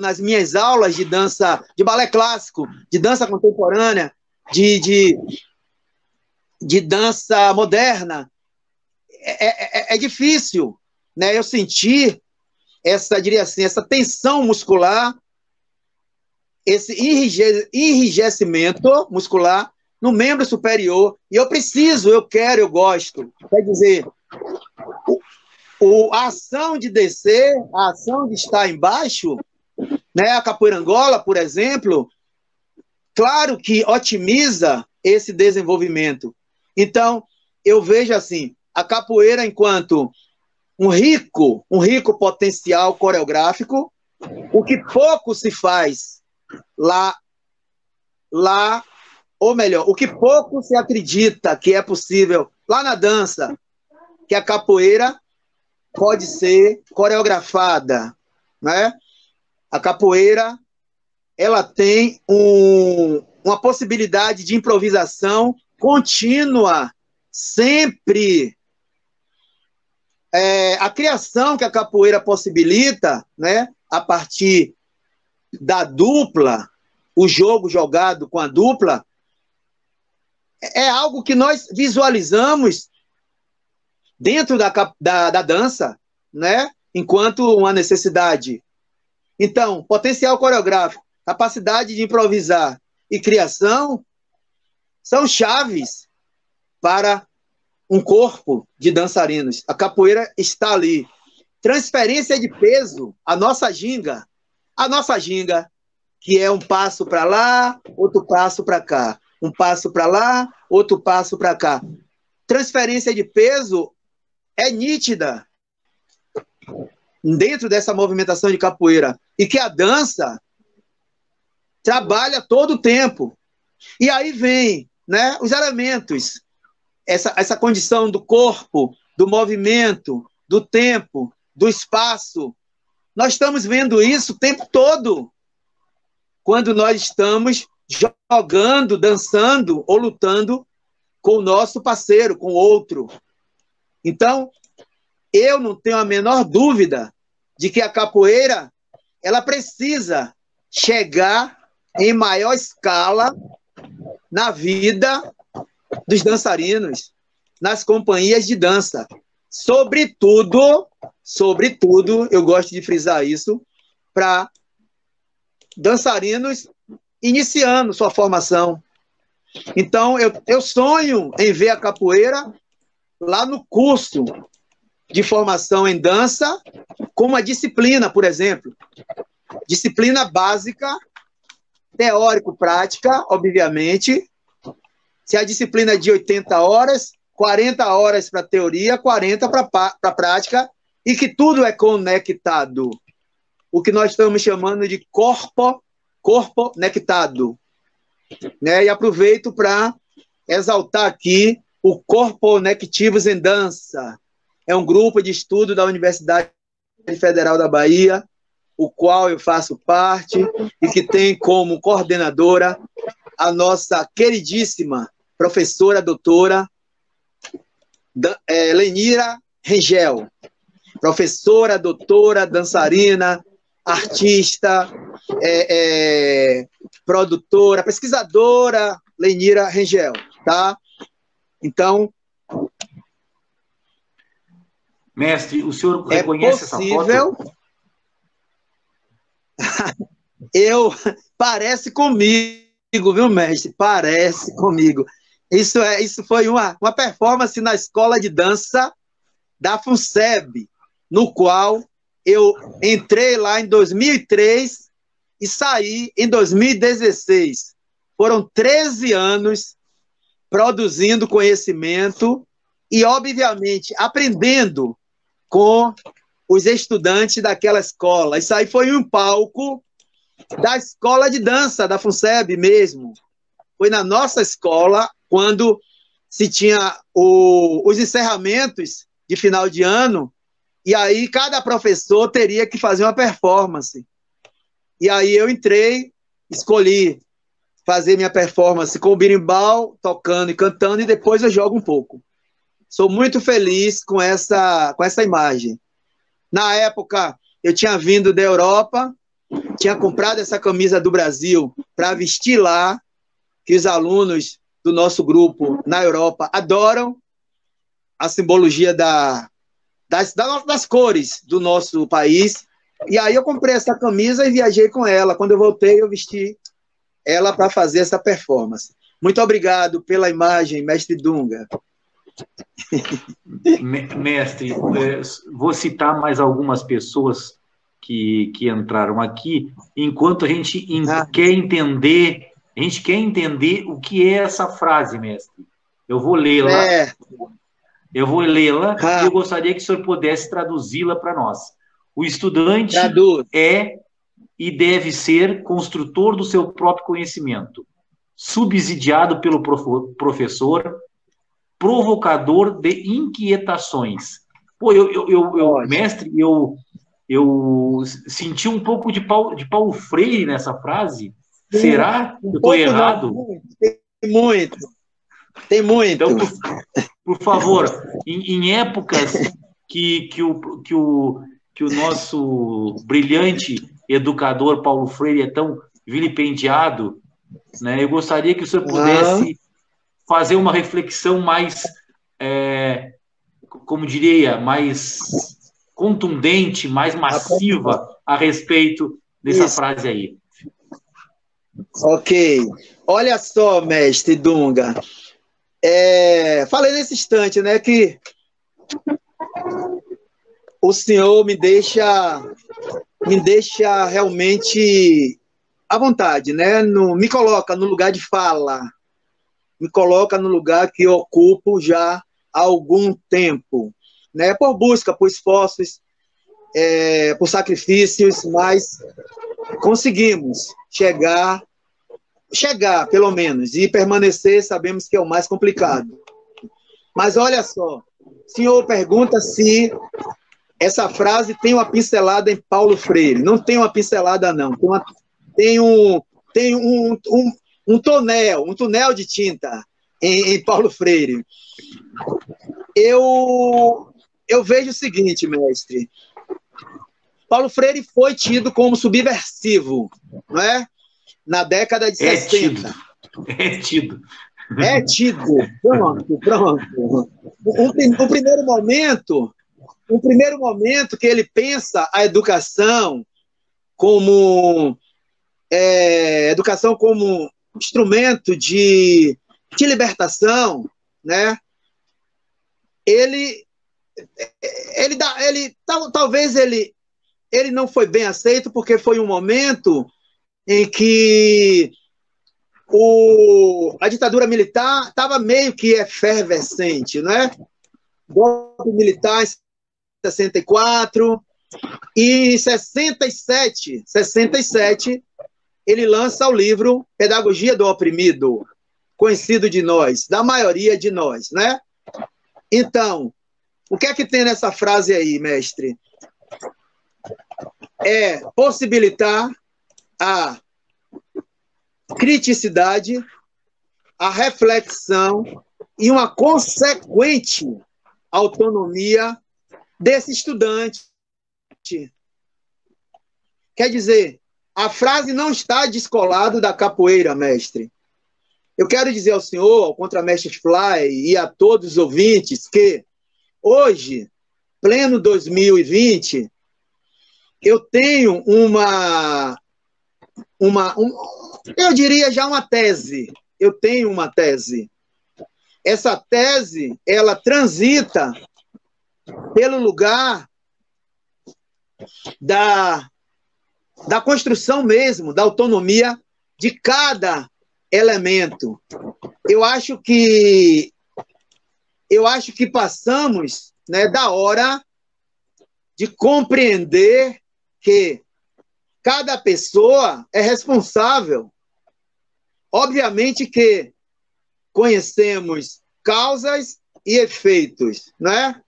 nas minhas aulas de dança, de balé clássico, de dança contemporânea, de dança moderna. É difícil, né? Eu senti essa tensão muscular, esse enrijecimento muscular no membro superior, e eu quero, eu gosto. Quer dizer, a ação de descer, a ação de estar embaixo, né, a capoeira Angola, por exemplo, claro que otimiza esse desenvolvimento. Então, eu vejo assim, a capoeira enquanto um rico potencial coreográfico, o que pouco se faz lá, ou melhor, o que pouco se acredita que é possível lá na dança, que a capoeira pode ser coreografada, né? A capoeira, ela tem uma possibilidade de improvisação contínua, sempre. A criação que a capoeira possibilita, né, a partir da dupla, o jogo jogado com a dupla, é algo que nós visualizamos dentro da dança, né, enquanto uma necessidade. Então, potencial coreográfico. capacidade de improvisar e criação são chaves para um corpo de dançarinos. A capoeira está ali. Transferência de peso, a nossa ginga, que é um passo para lá, outro passo para cá, um passo para lá, outro passo para cá. Transferência de peso é nítida dentro dessa movimentação de capoeira, e que a dança trabalha todo o tempo. E aí vem, né, os elementos, essa condição do corpo, do movimento, do tempo, do espaço. Nós estamos vendo isso o tempo todo, quando nós estamos jogando, dançando ou lutando com o nosso parceiro, com o outro. Então, eu não tenho a menor dúvida de que a capoeira ela precisa chegar em maior escala na vida dos dançarinos, nas companhias de dança. Sobretudo, eu gosto de frisar isso, para dançarinos iniciando sua formação. Então, eu sonho em ver a capoeira lá no curso de formação em dança, como a disciplina, por exemplo. Disciplina básica, teórico-prática, obviamente. Se a disciplina é de 80 horas, 40 horas para teoria, 40 para prática, e que tudo é conectado. O que nós estamos chamando de corpo conectado. Né? E aproveito para exaltar aqui o Corpo Conectivos em Dança. É um grupo de estudo da Universidade Federal da Bahia, o qual eu faço parte e que tem como coordenadora a nossa queridíssima professora doutora Lenira Rengel, professora, doutora, dançarina, artista, produtora, pesquisadora, Lenira Rengel, tá? Então, mestre, o senhor reconhece essa foto? Parece comigo, viu, mestre? Parece comigo. Isso foi uma performance na escola de dança da FUNSEB, no qual eu entrei lá em 2003 e saí em 2016. Foram 13 anos produzindo conhecimento e, obviamente, aprendendo com os estudantes daquela escola. Isso aí foi um palco da escola de dança da FUNSEB mesmo. Foi na nossa escola, quando se tinha os encerramentos de final de ano, e aí cada professor teria que fazer uma performance. E aí eu entrei, escolhi fazer minha performance com o berimbau, tocando e cantando, e depois eu jogo um pouco. Sou muito feliz com essa imagem. Na época, eu tinha vindo da Europa, tinha comprado essa camisa do Brasil para vestir lá, que os alunos do nosso grupo na Europa adoram a simbologia das cores do nosso país. E aí eu comprei essa camisa e viajei com ela. Quando eu voltei, eu vesti ela para fazer essa performance. Muito obrigado pela imagem, mestre Dunga. Mestre, vou citar mais algumas pessoas que entraram aqui, enquanto a gente quer entender o que é essa frase, mestre. Eu vou lê-la. E eu gostaria que o senhor pudesse traduzi-la para nós. O estudante é e deve ser construtor do seu próprio conhecimento, subsidiado pelo professor, provocador de inquietações. Pô, mestre, eu senti um pouco de Paulo Freire nessa frase. Será que eu estou errado? Tem muito. Então, por favor, em épocas que o nosso brilhante educador Paulo Freire é tão vilipendiado, né, eu gostaria que o senhor pudesse fazer uma reflexão mais, como diria, mais contundente, mais massiva a respeito dessa frase aí. Ok. Olha só, mestre Dunga. Falei nesse instante, né, que o senhor me deixa realmente à vontade, né? Me coloca no lugar de fala, me coloca no lugar que eu ocupo já há algum tempo, né? Por busca, por esforços, por sacrifícios, mas conseguimos chegar pelo menos, e permanecer, sabemos que é o mais complicado. Mas olha só, o senhor pergunta se essa frase tem uma pincelada em Paulo Freire. Não tem uma pincelada, não. Tem um tonel de tinta em Paulo Freire. Eu vejo o seguinte, mestre. Paulo Freire foi tido como subversivo, não é? Na década de 60. É tido. Pronto. O primeiro momento que ele pensa a educação como instrumento de libertação, né? Talvez ele não foi bem aceito porque foi um momento em que a ditadura militar estava meio que efervescente, não é? Golpe militar em 64, e em 67, ele lança o livro Pedagogia do Oprimido, conhecido de nós, da maioria de nós, né? Então, o que é que tem nessa frase aí, mestre? É possibilitar a criticidade, a reflexão e uma consequente autonomia desse estudante. Quer dizer, a frase não está descolada da capoeira, mestre. Eu quero dizer ao senhor, ao contramestre Fly e a todos os ouvintes que hoje, pleno 2020, eu tenho eu diria já uma tese. Eu tenho uma tese. Essa tese, ela transita pelo lugar da construção mesmo, da autonomia de cada elemento. Eu acho que passamos, né, da hora de compreender que cada pessoa é responsável. Obviamente que conhecemos causas e efeitos, né?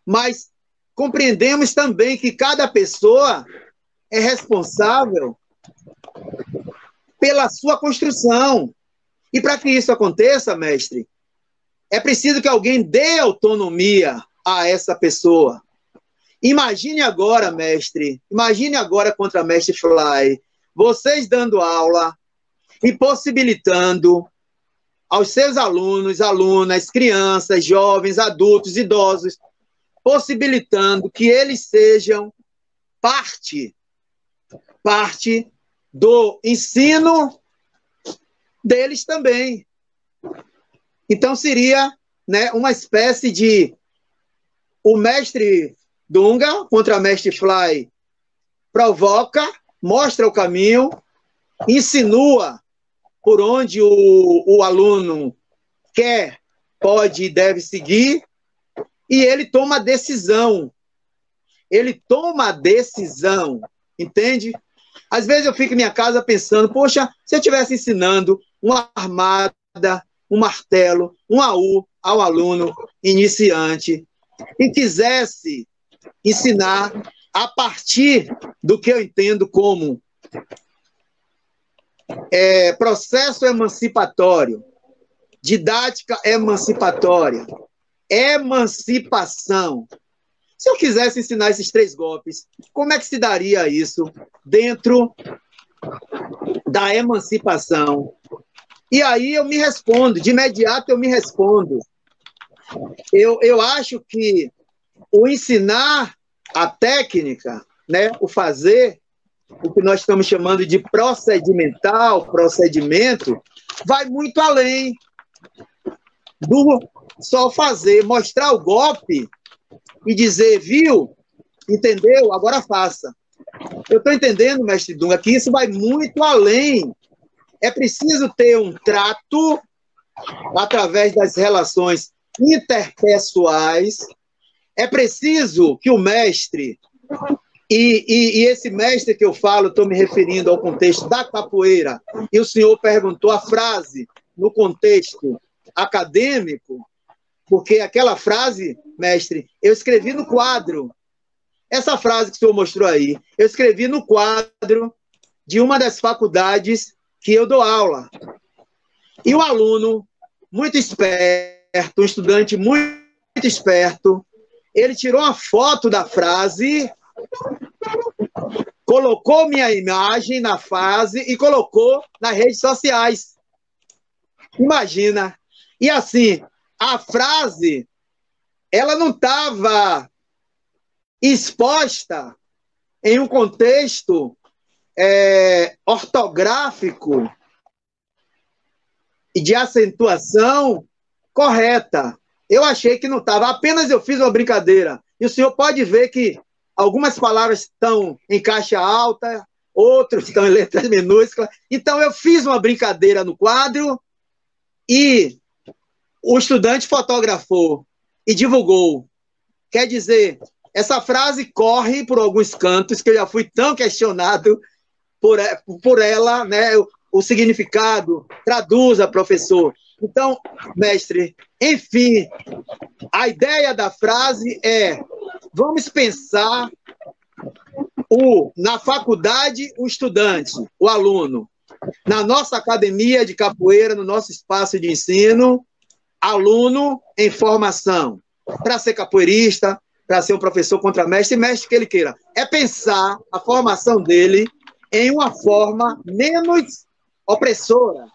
Mas compreendemos também que cada pessoa é responsável pela sua construção. E para que isso aconteça, mestre, é preciso que alguém dê autonomia a essa pessoa. Imagine agora, mestre, contra mestre Fly, vocês dando aula e possibilitando aos seus alunos, alunas, crianças, jovens, adultos, idosos, possibilitando que eles sejam parte do ensino deles também. Então seria, né, uma espécie de o mestre Dunga contra mestre Fly provoca, mostra o caminho, insinua por onde o aluno quer, pode e deve seguir, e ele toma a decisão. Entende? Às vezes eu fico em minha casa pensando, poxa, se eu estivesse ensinando uma armada, um martelo, um AU ao aluno iniciante e quisesse ensinar a partir do que eu entendo como processo emancipatório, didática emancipatória, emancipação. Se eu quisesse ensinar esses 3 golpes, como é que se daria isso dentro da emancipação? E aí eu me respondo, de imediato eu me respondo. Eu acho que o ensinar a técnica, né, o fazer, o que nós estamos chamando de procedimento, vai muito além do só fazer, mostrar o golpe e dizer, viu, entendeu, agora faça. Eu estou entendendo, mestre Dunga, que isso vai muito além. É preciso ter um trato através das relações interpessoais. É preciso que o mestre, e esse mestre que eu falo, estou me referindo ao contexto da capoeira, e o senhor perguntou a frase no contexto acadêmico, porque aquela frase, mestre, eu escrevi no quadro. Essa frase que o senhor mostrou aí, eu escrevi no quadro de uma das faculdades que eu dou aula. E o aluno, muito esperto, um estudante muito esperto, ele tirou uma foto da frase, colocou minha imagem na frase e colocou nas redes sociais. Imagina. E assim, a frase, ela não estava exposta em um contexto ortográfico e de acentuação correta. Eu achei que não estava, apenas eu fiz uma brincadeira. E o senhor pode ver que algumas palavras estão em caixa alta, outras estão em letras minúsculas. Então eu fiz uma brincadeira no quadro e o estudante fotografou e divulgou. Quer dizer, essa frase corre por alguns cantos, que eu já fui tão questionado por ela, né? O significado, traduza, professor. Então, mestre, enfim, a ideia da frase é, vamos pensar na faculdade, o estudante, o aluno, na nossa academia de capoeira, no nosso espaço de ensino, aluno em formação, para ser capoeirista, para ser um professor contramestre e mestre que ele queira. É pensar a formação dele em uma forma menos opressora.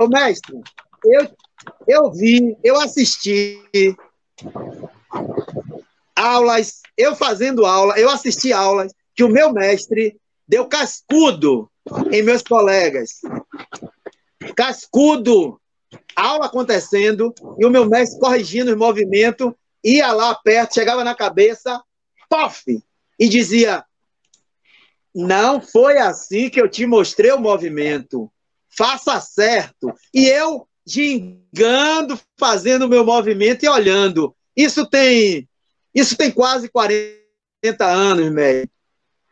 Mestre, eu assisti aulas, eu fazendo aula, eu assisti aulas que o meu mestre deu cascudo em meus colegas. Cascudo, aula acontecendo, e o meu mestre corrigindo os movimentos, ia lá perto, chegava na cabeça, pof, e dizia, não foi assim que eu te mostrei o movimento, faça certo. E eu gingando, fazendo o meu movimento e olhando. Isso tem quase 40 anos, mestre.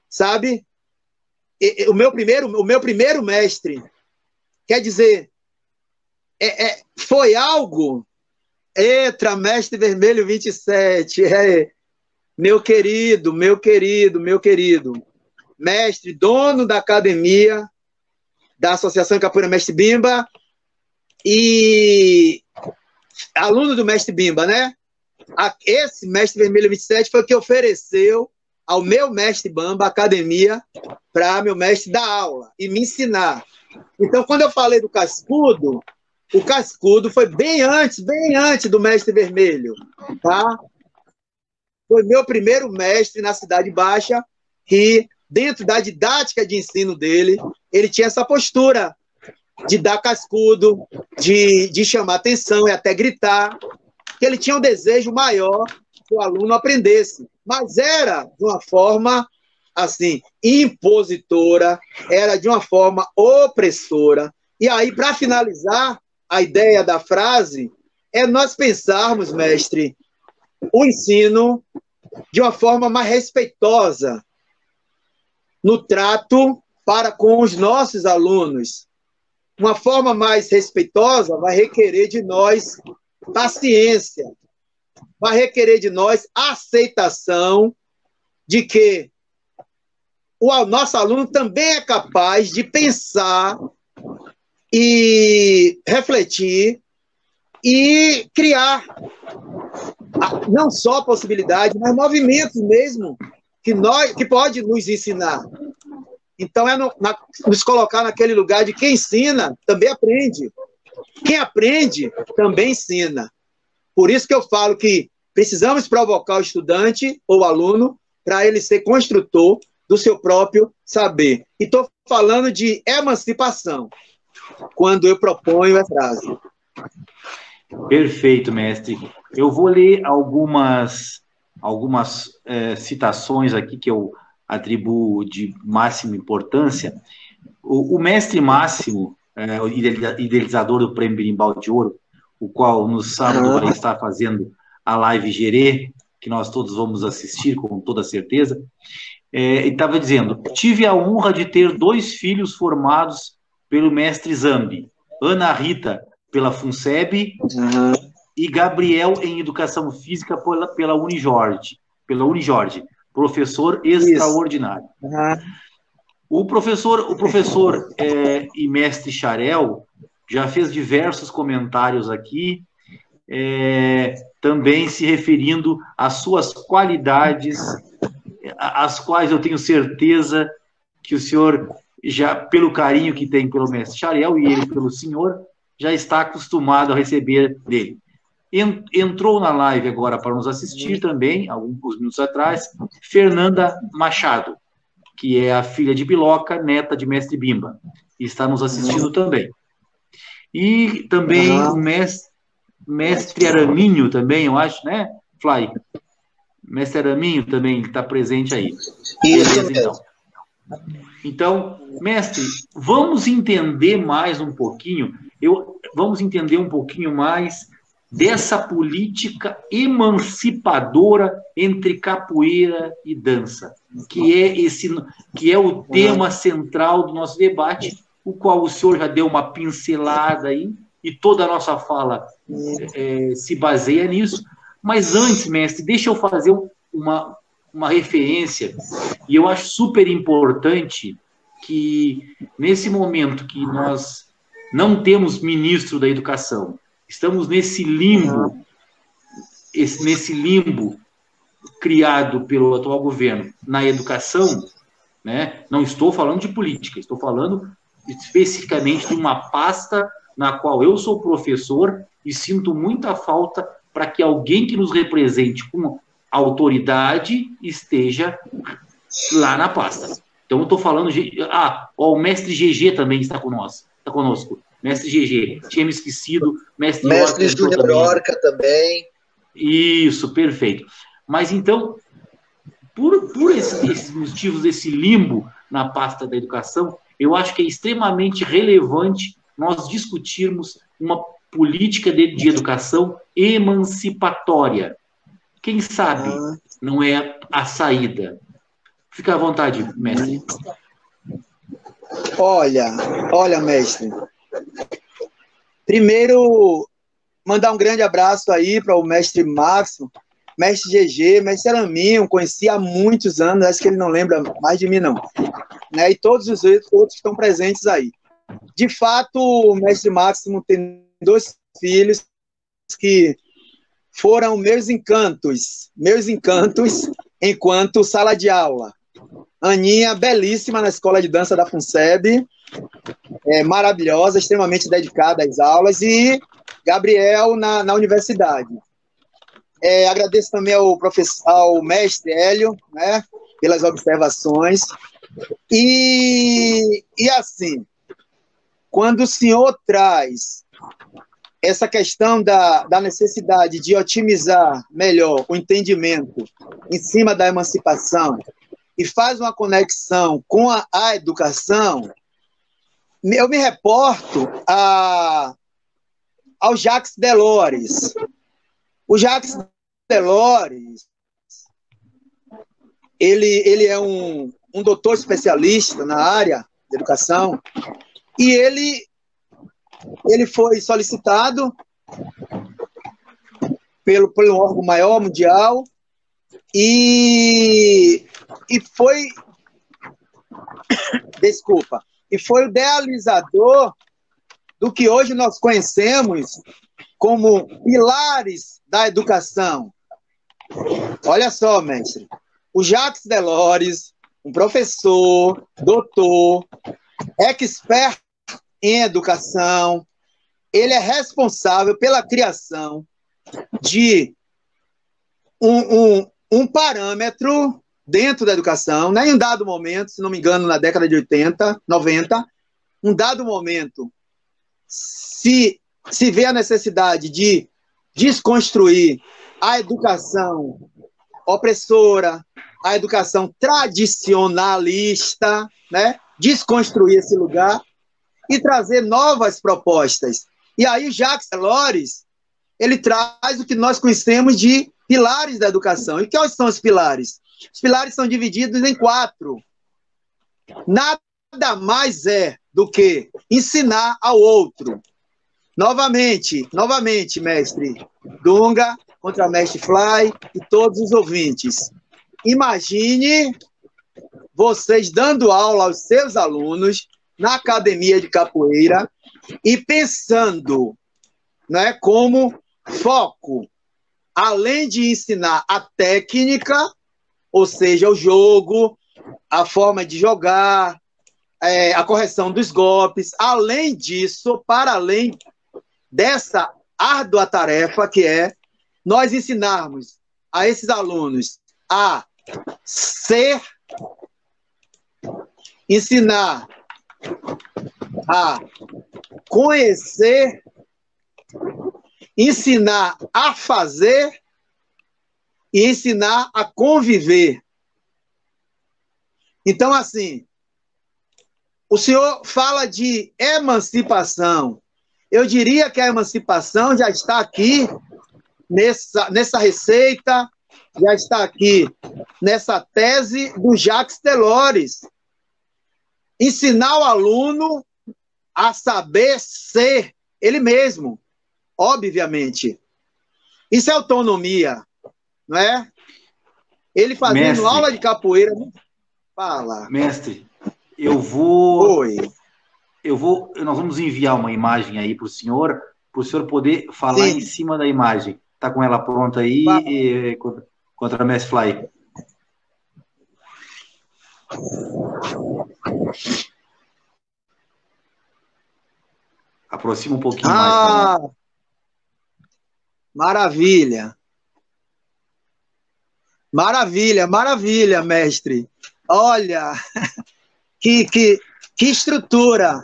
Sabe? O meu primeiro mestre, quer dizer, foi algo... Eita, mestre vermelho 27, meu querido, mestre, dono da academia, da Associação Capoeira Mestre Bimba, e aluno do mestre Bimba, né? Esse mestre vermelho 27 foi o que ofereceu ao meu mestre Bamba a academia para meu mestre dar aula e me ensinar. Então, quando eu falei do cascudo, o cascudo foi bem antes do mestre vermelho, tá? Foi meu primeiro mestre na Cidade Baixa e dentro da didática de ensino dele, ele tinha essa postura de dar cascudo, de chamar atenção e até gritar, que ele tinha um desejo maior que o aluno aprendesse, mas era de uma forma assim, impositora, era de uma forma opressora. E aí, para finalizar, a ideia da frase é nós pensarmos, mestre, o ensino de uma forma mais respeitosa no trato para com os nossos alunos. Uma forma mais respeitosa vai requerer de nós paciência, vai requerer de nós aceitação de que o nosso aluno também é capaz de pensar e refletir e criar não só possibilidades, mas movimentos mesmo que pode nos ensinar. Então, nos colocar naquele lugar de quem ensina também aprende. Quem aprende também ensina. Por isso que eu falo que precisamos provocar o estudante ou o aluno para ele ser construtor do seu próprio saber. E estou falando de emancipação, quando eu proponho a frase. Perfeito, mestre. Eu vou ler algumas citações aqui que eu atribuo de máxima importância. O mestre Máximo, o idealizador do Prêmio Berimbau de Ouro, o qual no sábado vai estar fazendo a live Gerê, que nós todos vamos assistir com toda certeza, ele estava dizendo: tive a honra de ter 2 filhos formados pelo mestre Zambi, Ana Rita pela FUNSEB e Gabriel em Educação Física pela Unijorge, professor extraordinário. O professor e mestre Xarel já fez diversos comentários aqui, também se referindo às suas qualidades, as quais eu tenho certeza que o senhor, já pelo carinho que tem pelo mestre Xarel e ele pelo senhor, já está acostumado a receber dele. Entrou na live agora para nos assistir também, alguns minutos atrás, Fernanda Machado, que é a filha de Biloca, neta de mestre Bimba, e está nos assistindo também. E também o mestre Araminho também, eu acho, né, Fly? Mestre Araminho também está presente aí. Isso mesmo. Então, mestre, vamos entender mais um pouquinho, vamos entender um pouquinho mais dessa política emancipadora entre capoeira e dança, que é o tema central do nosso debate, o qual o senhor já deu uma pincelada aí, e toda a nossa fala se baseia nisso. Mas antes, mestre, deixa eu fazer uma referência, e eu acho super importante que, nesse momento que nós não temos ministro da educação, estamos nesse limbo criado pelo atual governo na educação, né? Não estou falando de política, estou falando especificamente de uma pasta na qual eu sou professor e sinto muita falta para que alguém que nos represente com autoridade esteja lá na pasta. Então, eu estou falando... o mestre GG também está conosco. Mestre GG, tinha me esquecido. Mestre Júnior Orca também. Isso, perfeito. Mas, então, por esses motivos desse limbo na pasta da educação, eu acho que é extremamente relevante nós discutirmos uma política de educação emancipatória. Quem sabe não é a saída? Fica à vontade, mestre. Olha, mestre. Primeiro, mandar um grande abraço aí para o mestre Máximo, mestre GG, mestre Araminho, conheci há muitos anos, acho que ele não lembra mais de mim, não. Né? E todos os outros que estão presentes aí. De fato, o mestre Máximo tem 2 filhos que foram meus encantos enquanto sala de aula. Aninha, belíssima na escola de dança da FUNSEB, maravilhosa, extremamente dedicada às aulas, e Gabriel na universidade. Agradeço também ao mestre Hélio, né, pelas observações. E assim, quando o senhor traz essa questão da necessidade de otimizar melhor o entendimento em cima da emancipação e faz uma conexão com a educação, eu me reporto ao Jacques Delors. O Jacques Delors, ele é um doutor especialista na área de educação, e ele foi solicitado pelo órgão maior mundial e foi o idealizador do que hoje nós conhecemos como pilares da educação. Olha só, mestre, o Jacques Delors, um professor, doutor, expert em educação, ele é responsável pela criação de um parâmetro dentro da educação, né? Em um dado momento, se não me engano, na década de 80, 90, um dado momento, se vê a necessidade de desconstruir a educação opressora, a educação tradicionalista, né? Desconstruir esse lugar e trazer novas propostas. E aí o Jacques Delors, ele traz o que nós conhecemos de pilares da educação. E quais são os pilares? Os pilares são divididos em 4. Nada mais é do que ensinar ao outro. Novamente, mestre Dunga, contramestre Fly e todos os ouvintes. Imagine vocês dando aula aos seus alunos na academia de capoeira e pensando, né, como foco, além de ensinar a técnica, ou seja, o jogo, a forma de jogar, a correção dos golpes, além disso, para além dessa árdua tarefa que é nós ensinarmos a esses alunos a ser, ensinar a conhecer, ensinar a fazer e ensinar a conviver. Então, assim, o senhor fala de emancipação. Eu diria que a emancipação já está aqui nessa receita, já está aqui nessa tese do Jacques Delors. Ensinar o aluno a saber ser ele mesmo, obviamente. Isso é autonomia, não é? Ele fazendo mestre, aula de capoeira. Fala. Mestre, nós Oi. vamos enviar uma imagem aí para o senhor poder falar Sim. em cima da imagem. Está com ela pronta aí, contra a Mestre Fly. Aproxima um pouquinho mais. Maravilha. Maravilha, mestre. Olha, que estrutura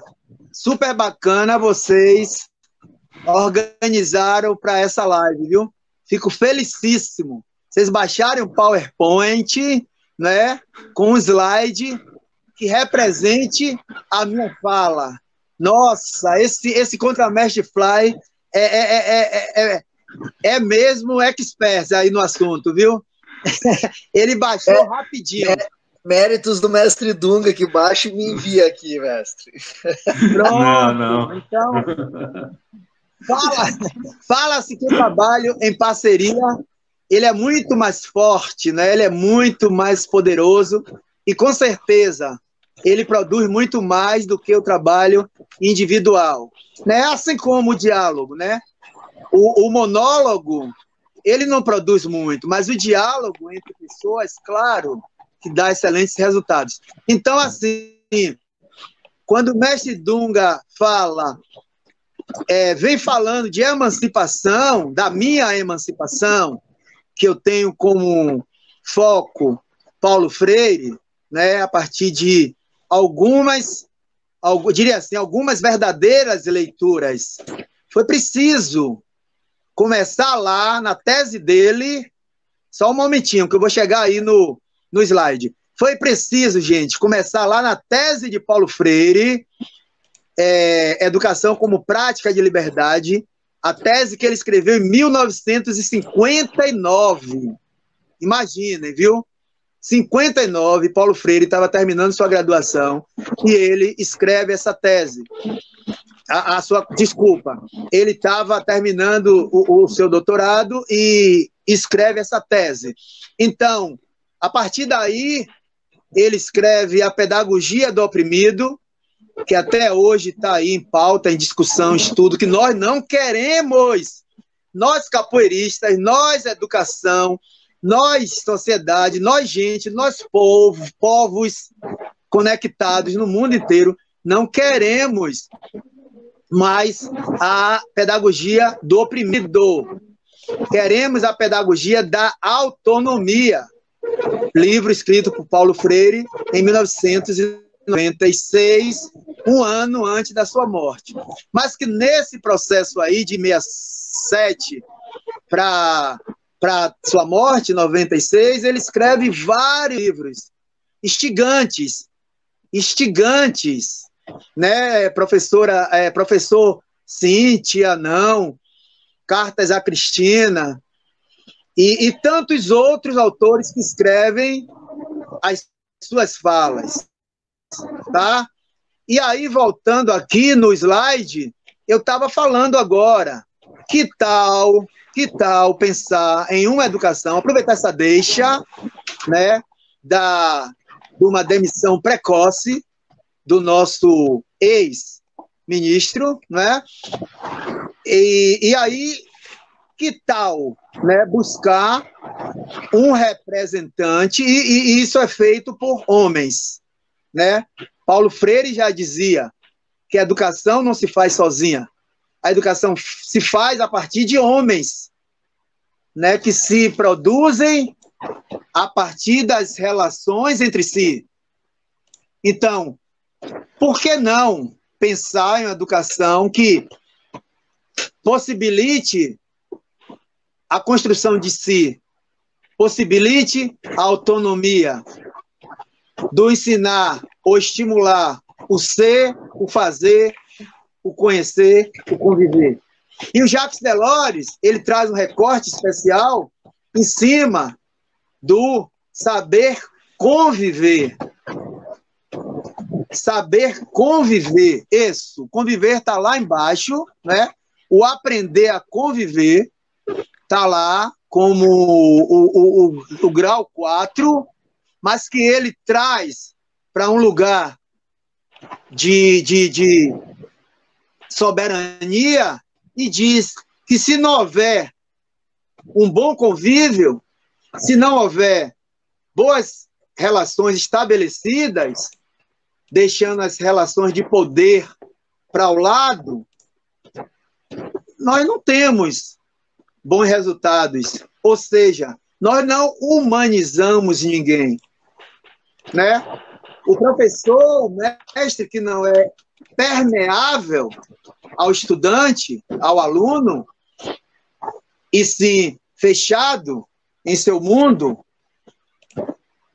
super bacana vocês organizaram para essa live, viu? Fico felicíssimo. Vocês baixarem o PowerPoint, né, com um slide que represente a minha fala. Nossa, esse contramestre Fly é mesmo expert aí no assunto, viu? Ele baixou rapidinho. Méritos do mestre Dunga, que baixa e me envia aqui, mestre. Pronto. Não. Então, fala-se que o trabalho em parceria, ele é muito mais forte, né? Ele é muito mais poderoso e, com certeza, ele produz muito mais do que o trabalho individual, né? Assim como o diálogo, né? O monólogo, ele não produz muito, mas o diálogo entre pessoas, claro, que dá excelentes resultados. Então, assim, quando o mestre Dunga fala, vem falando de emancipação, da minha emancipação, que eu tenho como foco Paulo Freire, né, a partir de algumas verdadeiras leituras. Foi preciso começar lá na tese dele, só um momentinho, que eu vou chegar aí no slide. Foi preciso, gente, começar lá na tese de Paulo Freire, Educação como Prática de Liberdade, a tese que ele escreveu em 1959. Imaginem, viu? 59, Paulo Freire estava terminando sua graduação e ele escreve essa tese. Ele estava terminando o seu doutorado e escreve essa tese. Então, a partir daí, ele escreve A Pedagogia do Oprimido, que até hoje está aí em pauta, em discussão, estudo, que nós não queremos. Nós capoeiristas, nós educação, nós sociedade, nós gente, nós povos conectados no mundo inteiro, não queremos mais a pedagogia do oprimido. Queremos a pedagogia da autonomia. livro escrito por Paulo Freire em 1996, um ano antes da sua morte. Mas que nesse processo aí de 67 para sua morte, em 96, ele escreve vários livros instigantes, né, professor Cíntia, não, Cartas a Cristina, e tantos outros autores que escrevem as suas falas, tá? E aí, voltando aqui no slide, eu estava falando agora, que tal pensar em uma educação, aproveitar essa deixa, né, de uma demissão precoce do nosso ex-ministro, né? E aí, que tal, né, buscar um representante, e isso é feito por homens, né? Paulo Freire já dizia que a educação não se faz sozinha, a educação se faz a partir de homens, né, que se produzem a partir das relações entre si. Então, por que não pensar em uma educação que possibilite a construção de si, possibilite a autonomia do ensinar ou estimular o ser, o fazer, o conhecer, o conviver. E o Jacques Delors, ele traz um recorte especial em cima do saber conviver. Saber conviver, isso, conviver está lá embaixo, né? O aprender a conviver está lá como o grau 4, mas que ele traz para um lugar de soberania e diz que se não houver um bom convívio, se não houver boas relações estabelecidas, deixando as relações de poder para o lado, nós não temos bons resultados. Ou seja, nós não humanizamos ninguém, né? O professor, o mestre que não é permeável ao estudante, ao aluno, e sim fechado em seu mundo,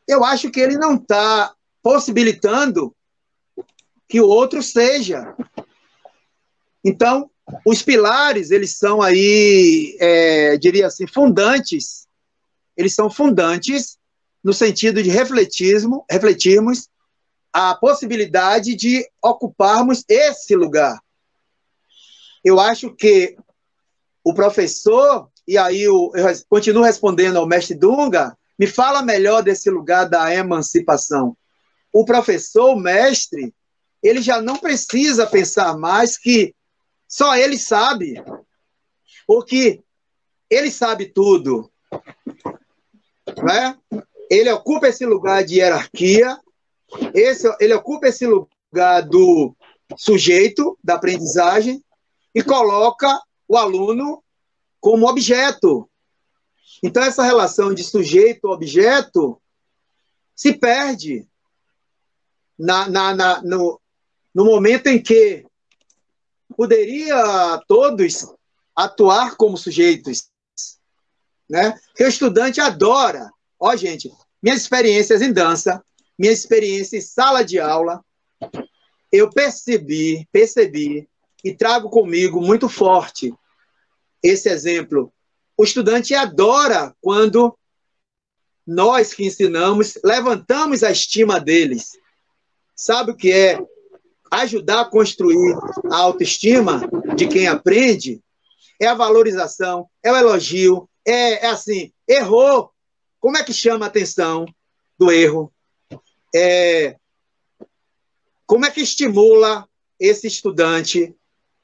eu acho que ele não está possibilitando que o outro seja. Então, os pilares, eles são aí, diria assim, fundantes. Eles são fundantes no sentido de refletirmos a possibilidade de ocuparmos esse lugar. Eu acho que o professor, e aí eu continuo respondendo ao mestre Dunga, me fala melhor desse lugar da emancipação. O professor, o mestre, ele já não precisa pensar mais que só ele sabe, ou que ele sabe tudo, né? Ele ocupa esse lugar de hierarquia, ele ocupa esse lugar do sujeito, da aprendizagem, e coloca o aluno como objeto. Então, essa relação de sujeito-objeto se perde no momento em que poderia todos atuar como sujeitos, né? Porque o estudante adora. Ó, gente, minhas experiências em dança, minha experiência em sala de aula, eu percebi e trago comigo muito forte esse exemplo. O estudante adora quando nós que ensinamos levantamos a estima deles. Sabe o que é ajudar a construir a autoestima de quem aprende? É a valorização, é o elogio, é assim, errou. Como é que chama a atenção do erro? Como é que estimula esse estudante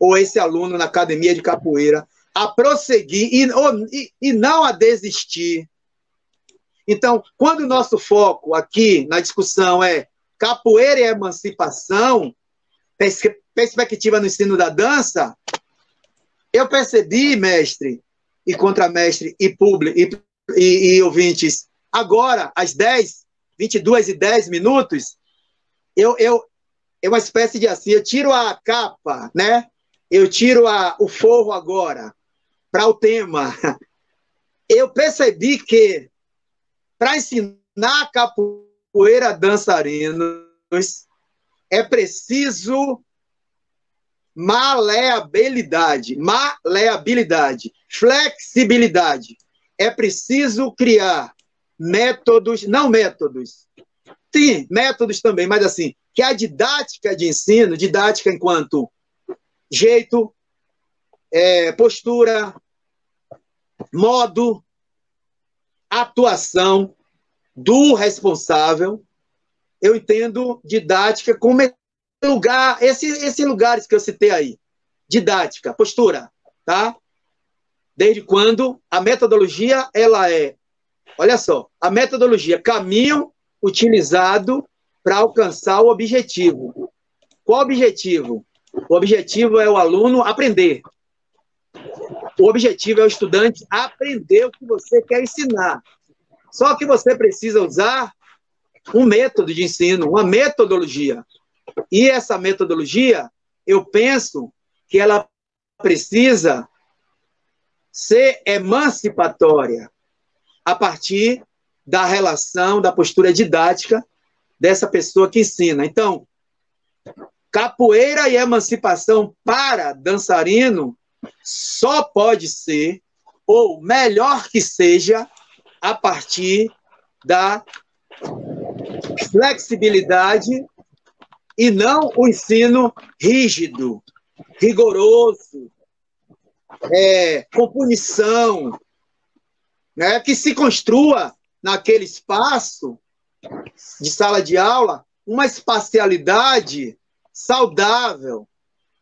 ou esse aluno na academia de capoeira a prosseguir e não a desistir? Então, quando o nosso foco aqui na discussão é capoeira e emancipação, perspectiva no ensino da dança, eu percebi, mestre e contramestre e público e ouvintes agora, às 22h10, é uma espécie de assim, eu tiro a capa, né? Eu tiro o forro agora para o tema. Eu percebi que para ensinar capoeira a dançarinos é preciso maleabilidade, flexibilidade. É preciso criar métodos, não métodos, sim, métodos também, mas assim, que a didática de ensino, didática enquanto jeito, postura, modo, atuação do responsável. Eu entendo didática como lugar, esses lugares que eu citei aí. Didática, postura, tá? Desde quando a metodologia, ela é, olha só, a metodologia, caminho utilizado para alcançar o objetivo. Qual objetivo? O objetivo é o aluno aprender. O objetivo é o estudante aprender o que você quer ensinar. Só que você precisa usar um método de ensino, uma metodologia. E essa metodologia, eu penso que ela precisa ser emancipatória a partir da relação, da postura didática dessa pessoa que ensina. Então, capoeira e emancipação para dançarino só pode ser, ou melhor que seja, a partir da flexibilidade e não o ensino rígido, rigoroso, com punição, né, que se construa naquele espaço de sala de aula uma espacialidade saudável,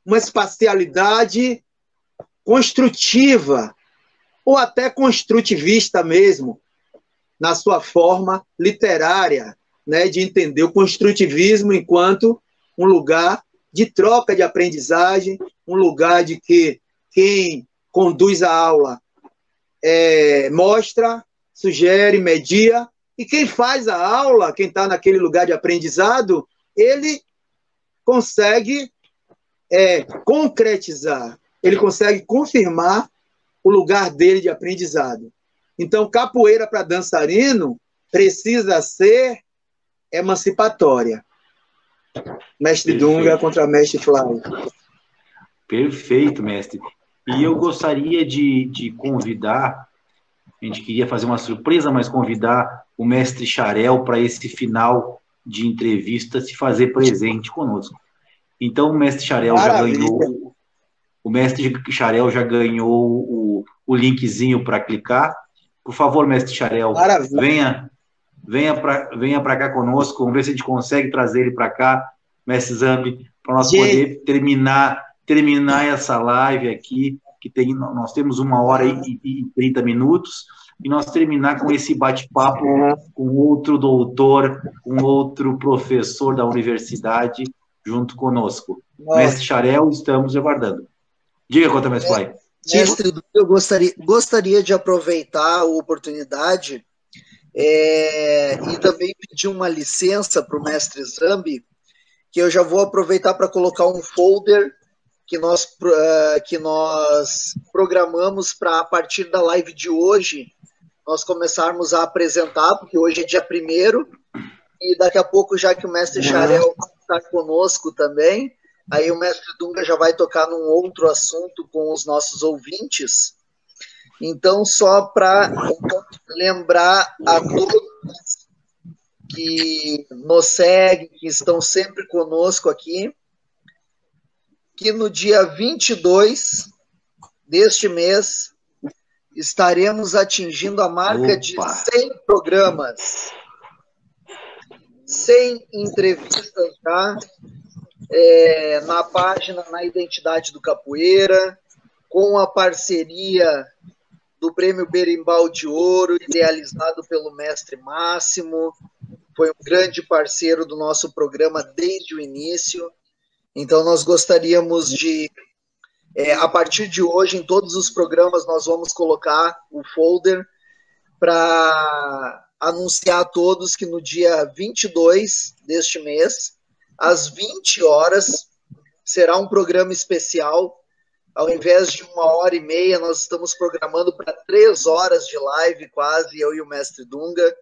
uma espacialidade construtiva, ou até construtivista mesmo, na sua forma literária, né, de entender o construtivismo enquanto um lugar de troca de aprendizagem, um lugar de que quem conduz a aula mostra, sugere, media, e quem faz a aula, quem está naquele lugar de aprendizado, ele consegue concretizar, ele consegue confirmar o lugar dele de aprendizado. Então, capoeira para dançarino precisa ser emancipatória. Mestre Perfeito. Dunga contra mestre Flávio. Perfeito, mestre. E eu gostaria de convidar, a gente queria fazer uma surpresa, mas convidar o mestre Xarel para esse final de entrevista se fazer presente conosco. Então, o mestre Xarel já ganhou o linkzinho para clicar. Por favor, mestre Xarel, venha para cá conosco. Vamos ver se a gente consegue trazer ele para cá, mestre Zambi, para nós poder terminar essa live aqui, nós temos 1h e 30 minutos, e nós terminar com esse bate-papo com outro doutor, com outro professor da universidade junto conosco. Nossa. Mestre Xarel, estamos aguardando. Diga, conta, mestre Fly. Mestre, eu gostaria de aproveitar a oportunidade e também pedir uma licença para o mestre Zambi, que eu já vou aproveitar para colocar um folder que nós programamos para, a partir da live de hoje, nós começarmos a apresentar, porque hoje é dia 1º, e daqui a pouco, já que o mestre Xarel está conosco também, aí o mestre Dunga já vai tocar num outro assunto com os nossos ouvintes. Então, só para lembrar a todos que nos seguem, que estão sempre conosco aqui, que no dia 22 deste mês estaremos atingindo a marca de 100 programas, 100 entrevistas já na página, na Identidade do Capoeira, com a parceria do Prêmio Berimbau de Ouro, idealizado pelo mestre Máximo, foi um grande parceiro do nosso programa desde o início. Então, nós gostaríamos de, a partir de hoje, em todos os programas, nós vamos colocar o folder para anunciar a todos que no dia 22 deste mês, às 20 horas, será um programa especial. Ao invés de 1h30, nós estamos programando para 3 horas de live, quase, eu e o mestre Dunga.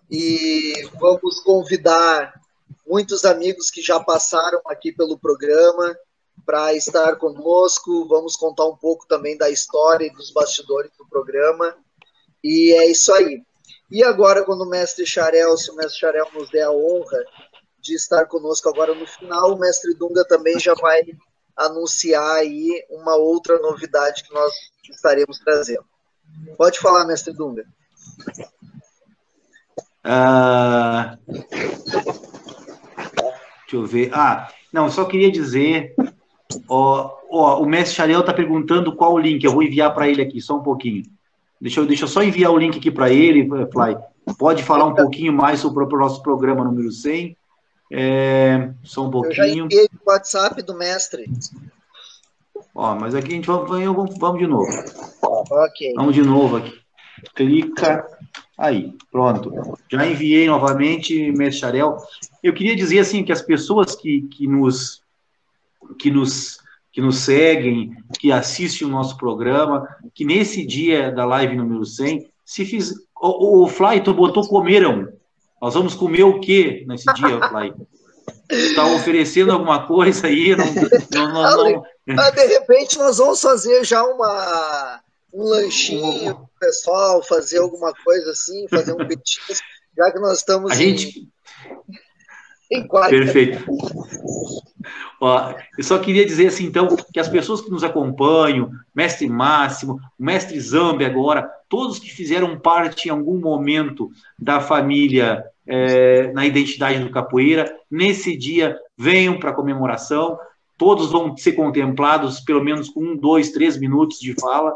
E vamos convidar muitos amigos que já passaram aqui pelo programa para estar conosco. Vamos contar um pouco também da história e dos bastidores do programa. E é isso aí. E agora, quando o mestre Xarel, se o mestre Xarel nos der a honra de estar conosco agora no final, o mestre Dunga também já vai anunciar aí uma outra novidade que nós estaremos trazendo. Pode falar, mestre Dunga. Deixa eu ver. Não, só queria dizer, o mestre Xarel está perguntando qual o link, eu vou enviar para ele aqui, só um pouquinho. Deixa eu só enviar o link aqui para ele, Fly. Pode falar um pouquinho mais sobre o nosso programa número 100? Só um pouquinho. Eu já enviei o WhatsApp do mestre. Mas aqui a gente vamos de novo. Ok. Vamos de novo aqui. Clica aí, pronto. Já enviei novamente, mestre Xarel. Eu queria dizer assim que as pessoas que nos seguem, que assistem o nosso programa, que nesse dia da live número 100, se fiz... O Fly, tu botou comeram. Nós vamos comer o quê nesse dia, Fly? Está oferecendo alguma coisa aí? Não. De repente nós vamos fazer já um lanchinho pro pessoal, fazer alguma coisa assim, fazer um petisco, já que nós estamos em quarta. Perfeito. Eu só queria dizer assim, então, que as pessoas que nos acompanham, mestre Máximo, o mestre Zambi agora, todos que fizeram parte em algum momento da família na identidade do capoeira, nesse dia venham para a comemoração, todos vão ser contemplados pelo menos com 1, 2, 3 minutos de fala,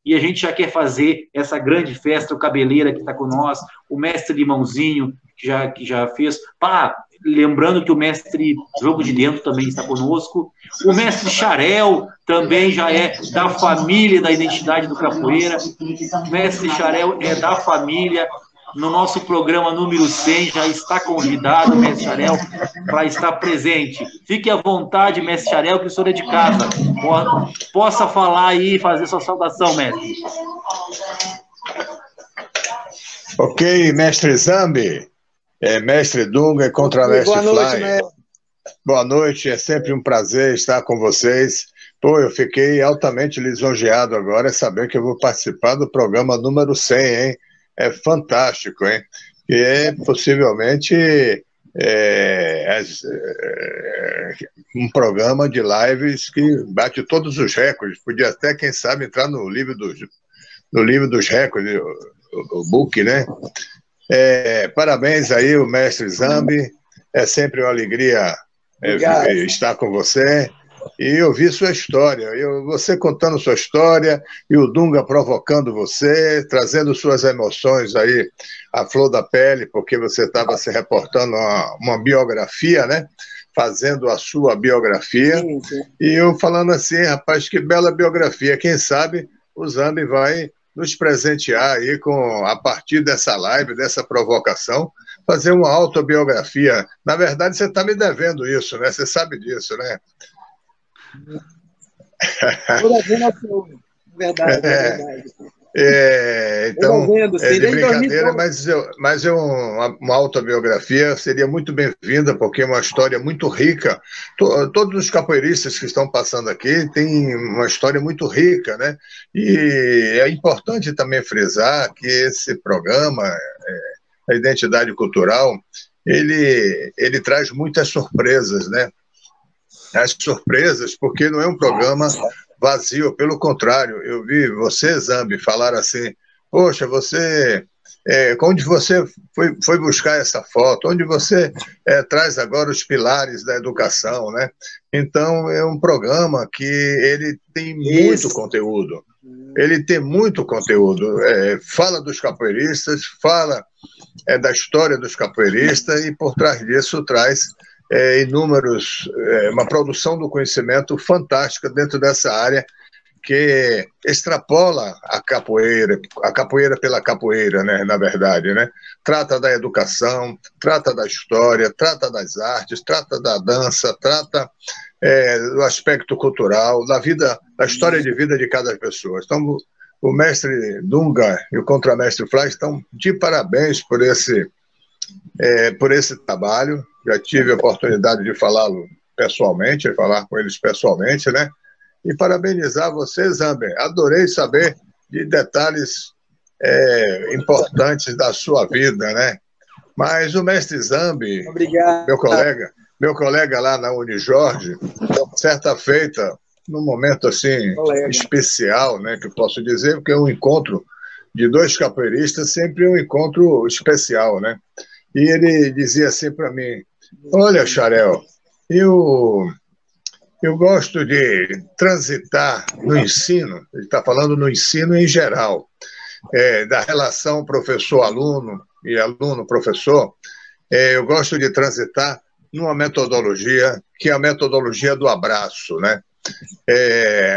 e a gente já quer fazer essa grande festa, o Cabeleira que está com nós, o mestre Limãozinho, que já fez, lembrando que o mestre Jogo de Dentro também está conosco, o mestre Xarel também já é da família da identidade do capoeira, o mestre Xarel é da família, no nosso programa número 100 já está convidado, mestre Xarel, para estar presente. Fique à vontade, mestre Xarel, que o senhor é de casa. Possa falar aí e fazer sua saudação, mestre. Ok, mestre Zambi, mestre Dunga e contramestre Fly. Boa noite, mestre. Boa noite, é sempre um prazer estar com vocês. Eu fiquei altamente lisonjeado agora saber que eu vou participar do programa número 100, hein? É fantástico, hein? E possivelmente um programa de lives que bate todos os recordes. Podia até, quem sabe, entrar no livro dos recordes, o book, né? Parabéns aí, o mestre Zambi. É sempre uma alegria estar com você e ouvir sua história. Você contando sua história e o Dunga provocando você, trazendo suas emoções aí à flor da pele, porque você estava se reportando uma biografia, né? Fazendo a sua biografia. Sim. E eu falando assim, rapaz, que bela biografia. Quem sabe o Zambi vai nos presentear aí a partir dessa live, dessa provocação, fazer uma autobiografia. Na verdade, você está me devendo isso, né? Você sabe disso, né? Verdade. Então, de brincadeira, mas uma autobiografia seria muito bem-vinda, porque é uma história muito rica. Todos os capoeiristas que estão passando aqui têm uma história muito rica, né? E é importante também frisar que esse programa, a Identidade Cultural, ele traz muitas surpresas, né? As surpresas, porque não é um programa vazio, pelo contrário, eu vi você, Zambi, falar assim, poxa, onde você foi buscar essa foto, onde você traz agora os pilares da educação, né? Então, é um programa que ele tem muito conteúdo, fala dos capoeiristas, fala da história dos capoeiristas e por trás disso traz uma produção do conhecimento fantástica dentro dessa área que extrapola a capoeira pela capoeira, né, na verdade, né? Trata da educação, trata da história, trata das artes, trata da dança, trata do aspecto cultural, da vida, da história de vida de cada pessoa. Então, o mestre Dunga e o contramestre Fly estão de parabéns por esse trabalho. Já tive a oportunidade de falar com eles pessoalmente, né? E parabenizar você, Zambi. Adorei saber de detalhes importantes da sua vida, né? Mas o mestre Zambi, obrigado, meu colega lá na Unijorge, certa feita, num momento assim especial, né, que eu posso dizer, porque é um encontro de dois capoeiristas, sempre um encontro especial, né? E ele dizia assim para mim: olha, Xarel, eu gosto de transitar no ensino, ele está falando no ensino em geral, da relação professor-aluno e aluno-professor, eu gosto de transitar numa metodologia que é a metodologia do abraço, né?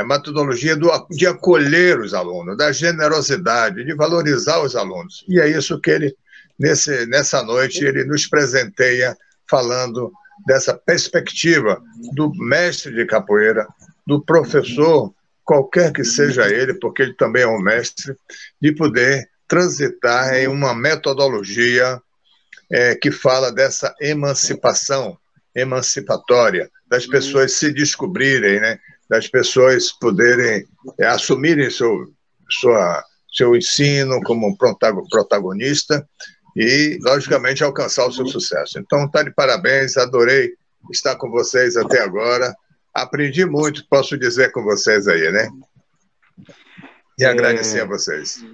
A metodologia de acolher os alunos, da generosidade, de valorizar os alunos. E é isso que ele, nessa noite, ele nos presenteia falando dessa perspectiva do mestre de capoeira, do professor, qualquer que seja ele, porque ele também é um mestre, de poder transitar em uma metodologia que fala dessa emancipação emancipatória, das pessoas se descobrirem, né? Das pessoas poderem assumirem seu ensino como protagonista e, logicamente, alcançar o seu sucesso. Então, está de parabéns, adorei estar com vocês até agora. Aprendi muito, posso dizer, com vocês aí, né? E agradecer a vocês.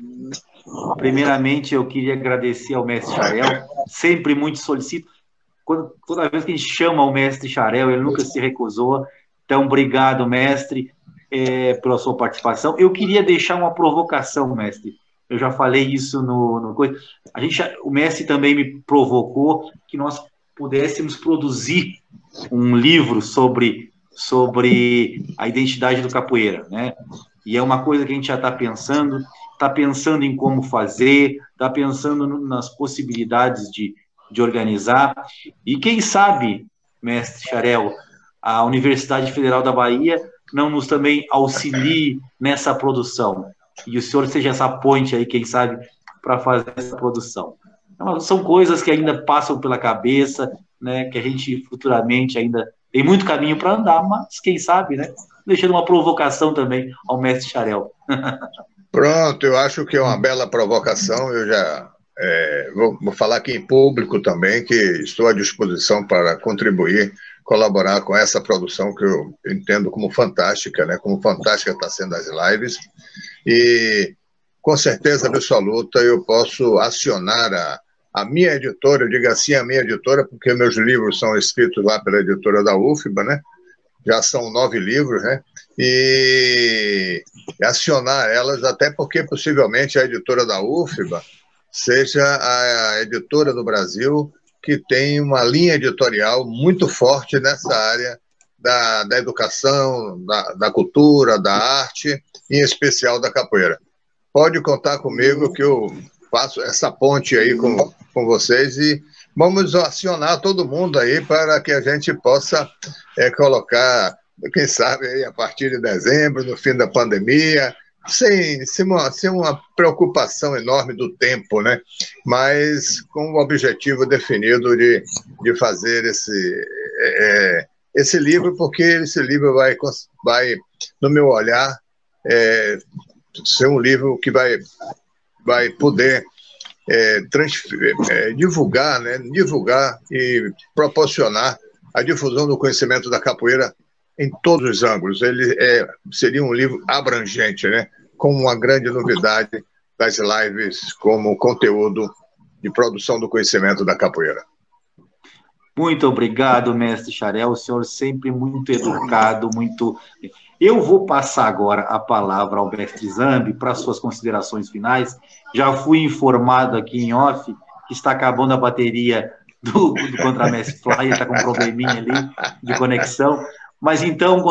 Primeiramente, eu queria agradecer ao mestre Xarel, sempre muito solicito. Toda vez que a gente chama o mestre Xarel, ele nunca se recusou. Então, obrigado, mestre, pela sua participação. Eu queria deixar uma provocação, mestre. Eu já falei isso no coisa. O mestre também me provocou que nós pudéssemos produzir um livro sobre a identidade do capoeira, né? E é uma coisa que a gente já está pensando em como fazer, está pensando nas possibilidades de organizar. E quem sabe, mestre Xarel, a Universidade Federal da Bahia não nos também auxilie nessa produção. E o senhor seja essa ponte aí, quem sabe, para fazer essa produção. Então, são coisas que ainda passam pela cabeça, né, que a gente futuramente ainda tem muito caminho para andar, mas quem sabe, né? Deixando uma provocação também ao mestre Xarel. Pronto, eu acho que é uma bela provocação. Eu já vou falar aqui em público também, que estou à disposição para contribuir, colaborar com essa produção que eu entendo como fantástica, né? Como fantástica está sendo as lives. E, com certeza absoluta, eu posso acionar a minha editora, eu digo assim, a minha editora, porque meus livros são escritos lá pela editora da UFBA, né? Já são 9 livros, né? E acionar elas, até porque possivelmente a editora da UFBA seja a editora do Brasil que tem uma linha editorial muito forte nessa área da educação, da cultura, da arte, em especial da capoeira. Pode contar comigo que eu faço essa ponte aí com vocês e vamos acionar todo mundo aí para que a gente possa colocar, quem sabe, aí, a partir de dezembro, no fim da pandemia, sem uma preocupação enorme do tempo, né? Mas com o objetivo definido de fazer esse livro, porque esse livro vai, no meu olhar, ser um livro que vai poder divulgar, né? Divulgar e proporcionar a difusão do conhecimento da capoeira em todos os ângulos. Ele seria um livro abrangente, né? Com uma grande novidade das lives como conteúdo de produção do conhecimento da capoeira. Muito obrigado, mestre Xarel. O senhor sempre muito educado, muito... Eu vou passar agora a palavra ao mestre Zambi para suas considerações finais. Já fui informado aqui em off que está acabando a bateria do contramestre Fly, está com um probleminha ali de conexão. Mas então,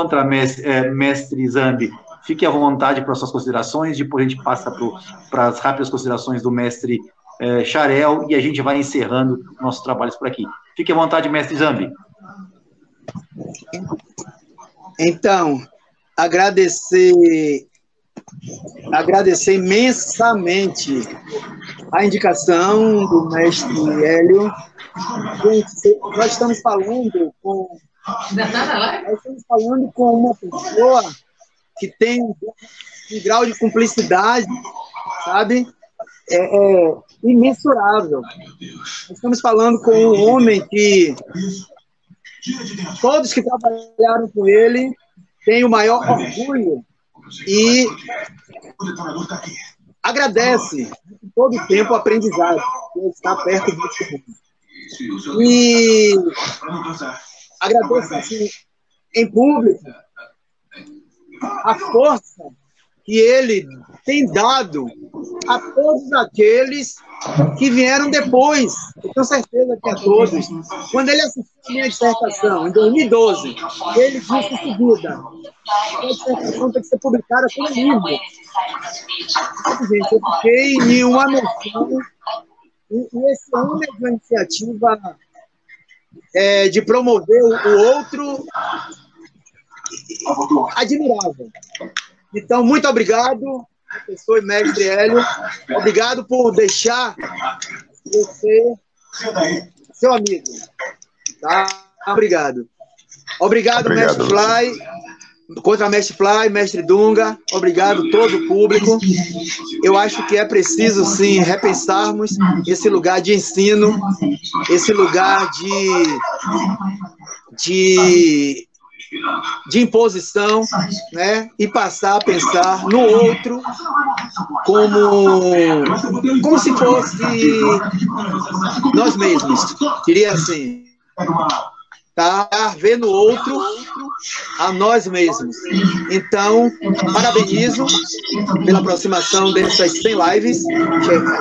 mestre Zambi, fique à vontade para suas considerações, depois a gente passa para as rápidas considerações do mestre Xarel e a gente vai encerrando nossos trabalhos por aqui. Fique à vontade, mestre Zambi. Então, agradecer imensamente a indicação do mestre Hélio. Gente, nós estamos falando com uma pessoa que tem um grau de cumplicidade, sabe? Imensurável. Nós estamos falando com um homem que todos que trabalharam com ele têm o maior orgulho e agradece todo o tempo o aprendizado que está perto desse mundo. E agradeço assim, em público a força que ele tem dado a todos aqueles que vieram depois. Eu tenho certeza que a todos. Quando ele assistiu a minha dissertação, em 2012, ele disse em seguida: a dissertação tem que ser publicada como livro. Gente, eu fiquei em uma noção, e esse homem é uma iniciativa de promover o outro admirável. Então, muito obrigado, professor e mestre Hélio. Obrigado por deixar você seu amigo. Tá? Obrigado. Obrigado, mestre Fly. Contra mestre Fly, mestre Dunga. Obrigado todo o público. Eu acho que é preciso, sim, repensarmos esse lugar de ensino, esse lugar de imposição, né? E passar a pensar no outro como se fosse nós mesmos. Diria assim, tá? Ver no outro a nós mesmos. Então, parabenizo pela aproximação dessas 100 lives,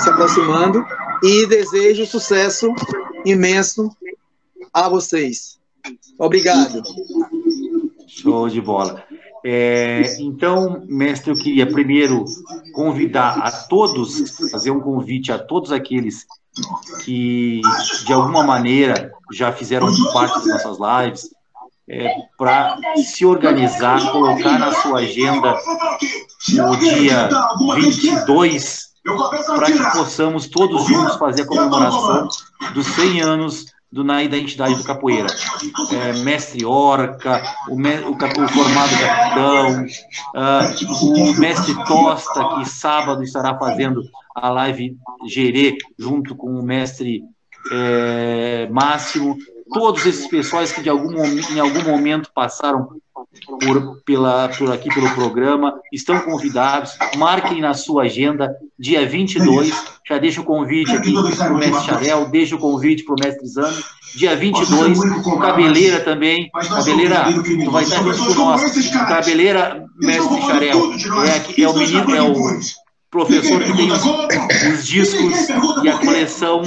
se aproximando, e desejo sucesso imenso a vocês. Obrigado. Show de bola. Então, mestre, eu queria primeiro convidar a todos, fazer um convite a todos aqueles que, de alguma maneira, já fizeram parte das nossas lives, para se organizar, colocar na sua agenda no dia 22, para que possamos todos juntos fazer a comemoração dos 100 anos na identidade do capoeira. Mestre Orca, o formado capitão, o mestre Tosta, que sábado estará fazendo a live Gerê, junto com o mestre Máximo, todos esses pessoais que em algum momento passaram por aqui pelo programa, estão convidados, marquem na sua agenda, dia 22, já deixo o convite aqui para o mestre Xarel, deixo o convite para o mestre Zambi, dia 22, o Cabeleira também, Cabeleira, tu vai estar junto com nós, Cabeleira, mestre Xarel, é o professor que tem os discos e a coleção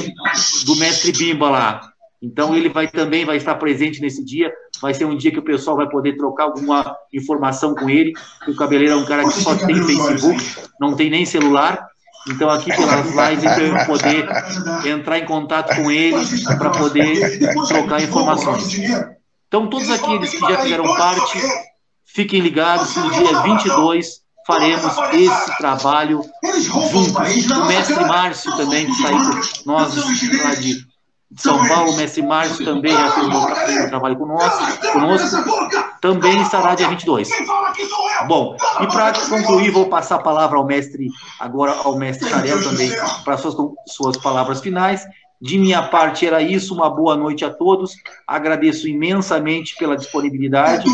do mestre Bimba lá. Então, ele também vai estar presente nesse dia. Vai ser um dia que o pessoal vai poder trocar alguma informação com ele. O Cabeleira é um cara que só tem Facebook, não tem nem celular. Então, aqui pelas lives, eu vou poder entrar em contato com ele para poder trocar informações. Então, todos aqueles que já fizeram parte, fiquem ligados. No dia 22, faremos esse trabalho juntos. O mestre Márcio também, que está aí com nós, lá de São Paulo, o mestre Márcio também já fez um trabalho conosco, também estará dia 22. Bom, e para concluir, vou passar a palavra ao mestre Xarel também, para suas palavras finais. De minha parte era isso, uma boa noite a todos, agradeço imensamente pela disponibilidade,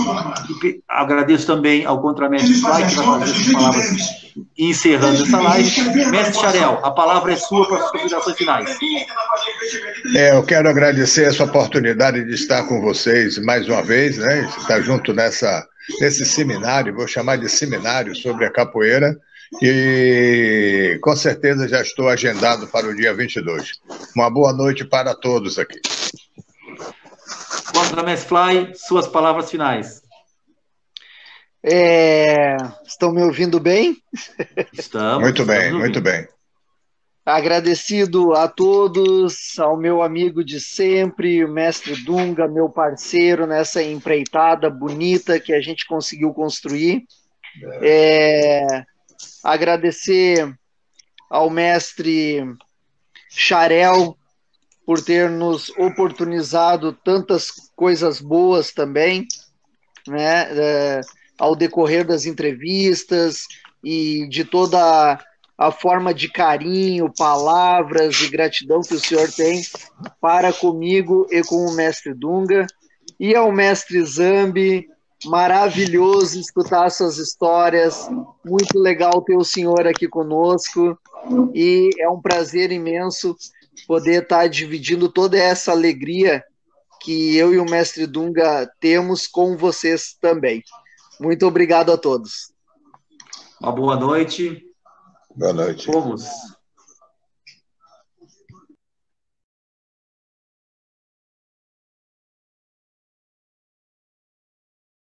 e agradeço também ao contramestre Fly, que vai fazer essas palavras encerrando essa live. Mestre Xarel, a palavra é sua para as considerações finais. Eu quero agradecer essa oportunidade de estar com vocês mais uma vez, né? Estar junto nesse seminário, vou chamar de seminário sobre a capoeira, e com certeza já estou agendado para o dia 22. Uma boa noite para todos aqui. Contramestre Fly, suas palavras finais. Estão me ouvindo bem? Estamos. Muito bem, estamos muito ouvindo. bem. Agradecido a todos, ao meu amigo de sempre, o mestre Dunga, meu parceiro nessa empreitada bonita que a gente conseguiu construir. Agradecer ao mestre Xarel por ter nos oportunizado tantas coisas boas também, né, ao decorrer das entrevistas e de toda a forma de carinho, palavras e gratidão que o senhor tem para comigo e com o mestre Dunga. E ao mestre Zambi, maravilhoso escutar suas histórias, muito legal ter o senhor aqui conosco, e é um prazer imenso poder estar dividindo toda essa alegria que eu e o mestre Dunga temos com vocês também. Muito obrigado a todos. Uma boa noite. Boa noite. Fomos.